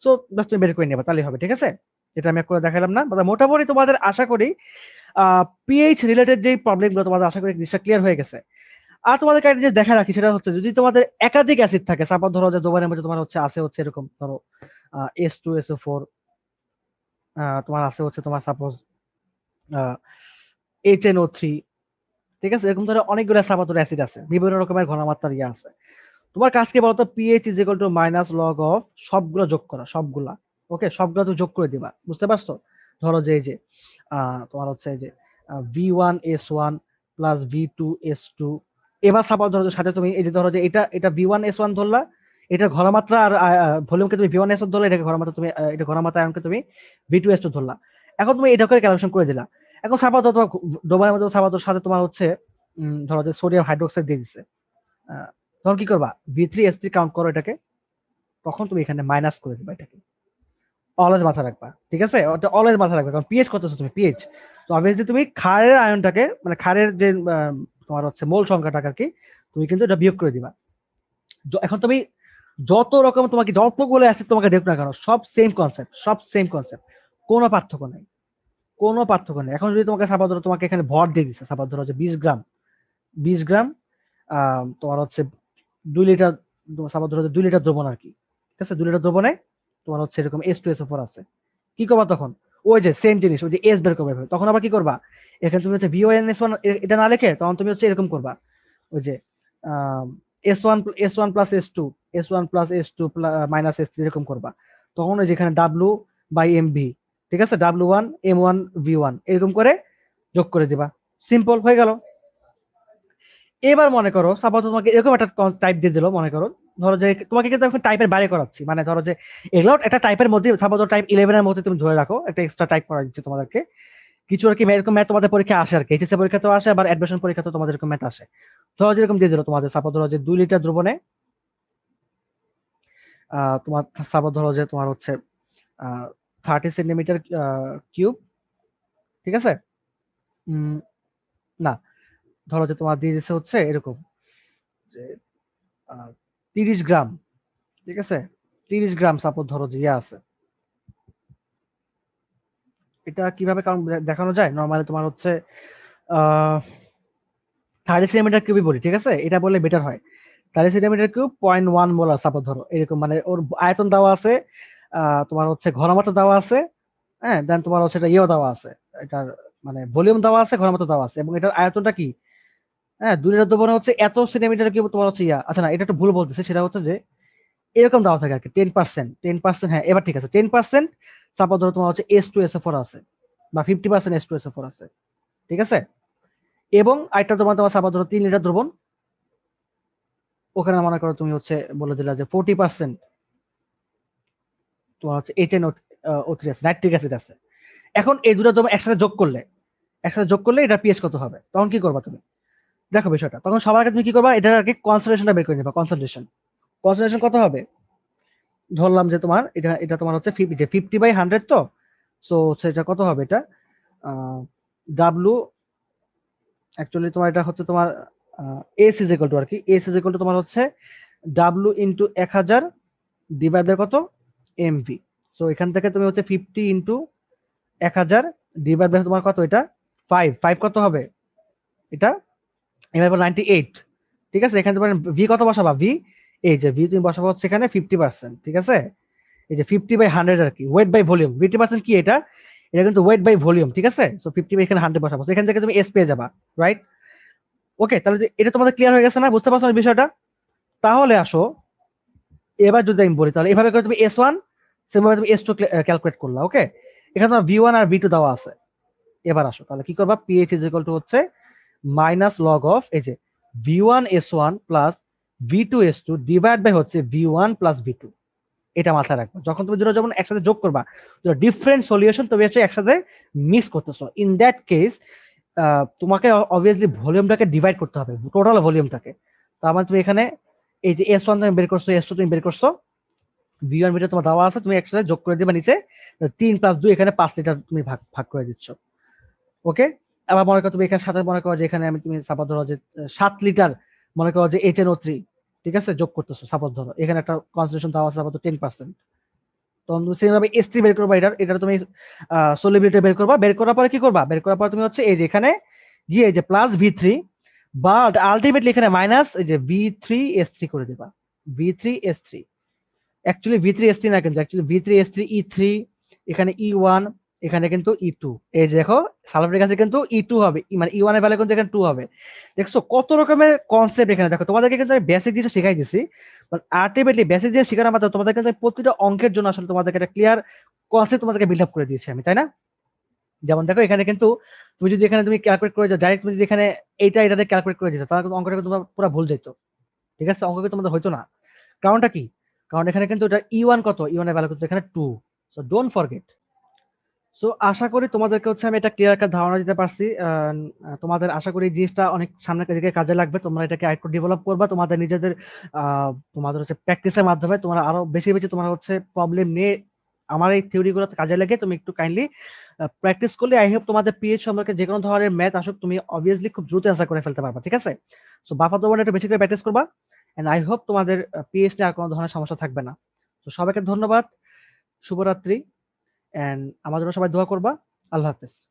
সো জাস্ট তুমি বের করে নিবা, তাহলেই হবে, ঠিক আছে? এটা আমি করে দেখালাম না, মোটামুটি তোমাদের আশা করি পিএইচ রিলেটেড যে প্রবলেমগুলো তোমাদের আশা করি জিনিসটা ক্লিয়ার হয়ে গেছে। আর তোমাদেরকে একটা যে দেখা রাখি সেটা হচ্ছে, যদি তোমাদের একাধিক অ্যাসিড থাকে, সাপোজ ধরো যে দোকানের মধ্যে তোমার হচ্ছে আছে হচ্ছে এরকম ধরো H2SO4, তোমার আছে হচ্ছে তোমার সাপোজ HNO3, ঠিক আছে? এরকম ধরো অনেকগুলো সাপাতর অ্যাসিড আছে, বিভিন্ন রকমের ঘনমাত্রার ইয়ে আছে। তোমার কাজকে বলতো pH is equal to minus log of সবগুলো যোগ করা, সবগুলা। ওকে, সবগুলো তুমি যোগ করে দিবা, বুঝতে পারছো? ধরো যে এই যে তোমার হচ্ছে এই যে V1S1 প্লাস V2S2। এবার সাপোজ ধরো যে সাথে তুমি এই যে ধরো যে এটা এটা V1S1 ধরলা, এটা ঘনমাত্রা আর ভলিউমকে তুমি V1S1 ধরলা, এটাকে ঘনমাত্রা তুমি এটা ঘনমাত্রা আয়নকে তুমি V2S2 ধরলা। এখন তুমি এটা করে ক্যালকুলেশন করে দিলা। এখন সাপোজ তোমার ডোবারের মধ্যে সাপোজ সাথে তোমার হচ্ছে ধরো যে সোডিয়াম হাইড্রোক্সাইড দিয়ে দিচ্ছে, তখন কি করবা? V3S3 কাউন্ট করো এটাকে, তখন তুমি এখানে মাইনাস করে দিবা এটাকে। অলওয়েজ মাথা রাখবা, ঠিক আছে? ওটা অলওয়েজ মাথা রাখবা, কারণ পিএইচ কত তুমি পিএইচ। তো অবভিয়াসলি তুমি ক্ষারের আয়নটাকে, মানে ক্ষারের যে তোমার হচ্ছে মোল সংখ্যাটাকে আর কি তুমি কিন্তু এটা বিয়োগ করে দিবা। এখন তুমি যত রকম তোমাকে যতগুলো অ্যাসিড তোমাকে দেখো না কেন, সব সেম কনসেপ্ট, সব সেম কনসেপ্ট, কোনো পার্থক্য নেই, কোনো পার্থক্য নেই। এখন যদি তোমাকে সাপোজ ধরো তোমাকে এখানে ভর দিয়ে দিচ্ছে, সাপোজ ধরো যে 20 গ্রাম, 20 গ্রাম তোমার হচ্ছে 2 লিটার, সাপোজ ধরো যে 2 লিটার দ্রবণ আর কি, ঠিক আছে, 2 লিটার দ্রবণে তোমার হচ্ছে এরকম H2SO4 আছে। কি করবা তখন? ওই যে সেম জিনিস, ওই যে এস বের করবে, তখন আবার কি করবা, এখানে তুমি হচ্ছে VONS1 এটা না লিখে তখন তুমি হচ্ছে এরকম করবা, ওই যে S1 + S2 -S3 এরকম করবা। তখন ওই যেখানে W/MV, ঠিক আছে, W1 M1 V1 এরকম করে যোগ করে দিবা, সিম্পল হয়ে গেল। এবার মনে করো সাপোজ তোমাকে এরকম একটা টাইপ দিয়ে দিল, মনে করো, ধরো যে তোমাকে কিন্তু এখন টাইপের বাইরে করাচ্ছি, মানে ধরো যে এগুলো একটা টাইপের মধ্যে, সাপোজ টাইপ 11 এর মধ্যে তুমি ধরে রাখো, একটা এক্সট্রা টাইপ করা দিচ্ছে তোমাদেরকে, কিছু আর কি এরকম ম্যাথ তোমাদের পরীক্ষা আসে আর কি, এইচএসসি পরীক্ষাতেও আসে, আবার অ্যাডমিশন পরীক্ষাতেও তোমাদের এরকম ম্যাথ আসে। ধরো যেরকম দিয়ে দিল তোমাদের, সাপোজ ধরো যে 2 লিটার দ্রবণে তোমার সাপোজ ধরো যে তোমার হচ্ছে 30 সেন্টিমিটার কিউব, ঠিক আছে, না, ধরো যে তোমার দিয়ে দিচ্ছে হচ্ছে এরকম যে 30 গ্রাম, ঠিক আছে, 30 গ্রাম সাপোজ ধরো যে ইয়ে আছে। এটা কিভাবে কারণ দেখানো যায়, নর্মালি তোমার হচ্ছে 30 সেন্টিমিটার কিউবই বলি, ঠিক আছে, এটা বললে বেটার হয়। 30 সেন্টিমিটার কিউব 0.1 মোলার সাপোজ ধরো এরকম, মানে ওর আয়তন দেওয়া আছে, তোমার হচ্ছে ঘনমাত্রা দেওয়া আছে, হ্যাঁ, দেন তোমার হচ্ছে এটা ইয়েও দেওয়া আছে, এটার মানে ভলিউম দেওয়া আছে, ঘনমাত্রা দেওয়া আছে, এবং এটার আয়তনটা কি, হ্যাঁ, 2 লিটার দ্রবণে হচ্ছে এত সেন্টিমিটার কিউব তোমার হচ্ছে ইয়া, আচ্ছা না, এটা একটু ভুল বলতেছে, সেটা হচ্ছে যে এরকম দেওয়া থাকে আর কি, 10%, 10%, হ্যাঁ এবার ঠিক আছে, 10% সাপোজ ধরো তোমার হচ্ছে H2SO4 আছে, বা 50% H2SO4 আছে, ঠিক আছে। এবং আরেকটা তোমার তোমার সাপোজ ধরো 3 লিটার দ্রবণ, ওখানে মনে করো তুমি হচ্ছে বলে দিলা যে 40% তোমার হচ্ছে HNO3 আছে, নাইট্রিক অ্যাসিড আছে। এখন এই দুটো তোমার একসাথে যোগ করলে এটা পিএইচ কত হবে, তখন কি করবা তুমি, দেখো বিষয়টা, তখন সবার আগে তুমি কি করবা, এটার আগে কনসেন্ট্রেশনটা বের করে নিবা, কনসেন্ট্রেশন কত হবে, ধরলাম যে তোমার এটা এটা তোমার হচ্ছে 50/100, তো সো হচ্ছে এটা কত হবে, এটা ডাব্লু, অ্যাকচুয়ালি তোমার এটা হচ্ছে তোমার এস ইজ ইকুয়াল টু আর কি, এস ইজ ইকুয়াল টু তোমার হচ্ছে W × 1000 ডিভাইড বাই কত, এমভি। সো এখান থেকে তুমি হচ্ছে 50 × 1000 ডিভাইড বাই তোমার কত, এটা 5 কত হবে, এটা এবার 98, ঠিক আছে। এখানে তোমার ভি কত বসাবা, ভি, এই যে ভি তুমি বসাবো হচ্ছে এখানে 50%, ঠিক আছে, এই যে 50/100 আর কি, ওয়েট বাই ভলিউম, 50% কি এটা, এটা কিন্তু ওয়েট বাই ভলিউম, ঠিক আছে। সো 50/100 বসাবো, এখান থেকে তুমি এস পেয়ে যাবা, রাইট। ওকে, তাহলে এটা তোমাদের ক্লিয়ার হয়ে গেছে না, বুঝতে পারছো বিষয়টা? তাহলে আসো এবার যদি আমি বলি, তাহলে এভাবে করে তুমি S1 সেভাবে তুমি S2 ক্যালকুলেট করলা, ওকে। এখানে তোমার V1 আর V2 দেওয়া আছে। এবার আসো তাহলে কি করবা, পিএইচ ইজ ইকুয়াল টু হচ্ছে মাইনাস লগ অফ, এই যে V1S1 plus V2S2 divide by হচ্ছে V1 প্লাস V2। এটা মাথায় রাখবো, যখন তুমি দুটো যখন একসাথে যোগ করবা, ডিফারেন্ট সলিউশন তুমি হচ্ছে একসাথে মিক্স করতেছো, ইন দ্যাট কেস তোমাকে অবভিয়াসলি ভলিউমটাকে ডিভাইড করতে হবে, টোটাল ভলিউমটাকে। তার মানে তুমি এখানে এই যে S1 তুমি বের করছো, S2 তুমি বের করছো, V1 V2 তোমার দেওয়া আছে, তুমি একসাথে যোগ করে দিবা নিচে, 3 + 2 এখানে 5 লিটার তুমি ভাগ ভাগ করে দিচ্ছ, ওকে। আবার মনে করো তুমি এখানে সাথে মনে করো যে এখানে আমি তুমি সাপোজ ধরো যে 7 লিটার মনে করো যে HNO3, ঠিক আছে, যোগ করতেছো, সাপোজ ধরো এখানে একটা কনসেন্ট্রেশন দেওয়া আছে সাপোজ 10%, তখন তুমি সেভাবে S3 বের করবা, এটা তুমি সলিবিলিটি বের করবা, বের করার পরে কি করবা, বের করার পরে তুমি হচ্ছে এই যে এখানে গিয়ে এই যে প্লাস V3, বাট আলটিমেটলি এখানে মাইনাস এই যে V3S3 করে দিবা, V3S3, অ্যাকচুয়ালি V3S3 না, কিন্তু অ্যাকচুয়ালি V3S3 E3, এখানে E1, এখানে কিন্তু E2, এই যে দেখো সালফারিক অ্যাসিড কিন্তু E2 হবে, মানে E1 এর ভ্যালু কিন্তু এখানে 2 হবে। দেখছো কত রকমের কনসেপ্ট এখানে, দেখো তোমাদেরকে কিন্তু আমি বেসিক জিনিস শিখাই দিছি, বাট আলটিমেটলি বেসিক জিনিস শেখানোর মাধ্যমে তোমাদের কিন্তু প্রতিটা অঙ্কের জন্য আসলে তোমাদেরকে একটা ক্লিয়ার কনসেপ্ট তোমাদেরকে বিল্ড আপ করে দিয়েছি আমি, তাই না? যেমন দেখো এখানে কিন্তু তুমি যদি এখানে তুমি ক্যালকুলেট করে যাও ডাইরেক্ট, তুমি যদি এখানে এটাতে ক্যালকুলেট করে দিতে, তাহলে কিন্তু অঙ্কটা কিন্তু তোমার পুরো ভুল যেত, ঠিক আছে, অঙ্ক কিন্তু তোমাদের হইতো না। কারণটা কি, কারণ এখানে কিন্তু এটা E1 কত, E1 এর ভ্যালু কিন্তু এখানে 2, সো ডোন্ট ফরগেট। সো আশা করি তোমাদেরকে হচ্ছে আমি এটা ক্লিয়ার একটা ধারণা দিতে পারছি, তোমাদের আশা করি এই জিনিসটা অনেক সামনের দিকে কাজে লাগবে, তোমরা এটাকে আরেকটু ডেভেলপ করবা তোমাদের নিজেদের তোমাদের হচ্ছে প্র্যাকটিসের মাধ্যমে, তোমরা আরো বেশি বেশি তোমরা হচ্ছে প্রবলেম নিয়ে আমার এই থিওরিগুলো কাজে লেগে তুমি একটু কাইন্ডলি প্র্যাকটিস করলে আই হোপ তোমাদের পিএইচ সম্পর্কে যে কোনো ধরনের ম্যাথ আসুক তুমি অবভিয়াসলি খুব দ্রুত অ্যান্সার করে ফেলতে পারবা, ঠিক আছে? সো বাফার ওয়ান একটু বেশি করে প্র্যাকটিস করবা, এন্ড আই হোপ তোমাদের পিএইচ নিয়ে আর কোনো ধরনের সমস্যা থাকবে না। তো সবাইকে ধন্যবাদ, শুভরাত্রি, এন্ড আমাদের জন্য সবাই দোয়া করবা। আল্লাহ হাফেজ।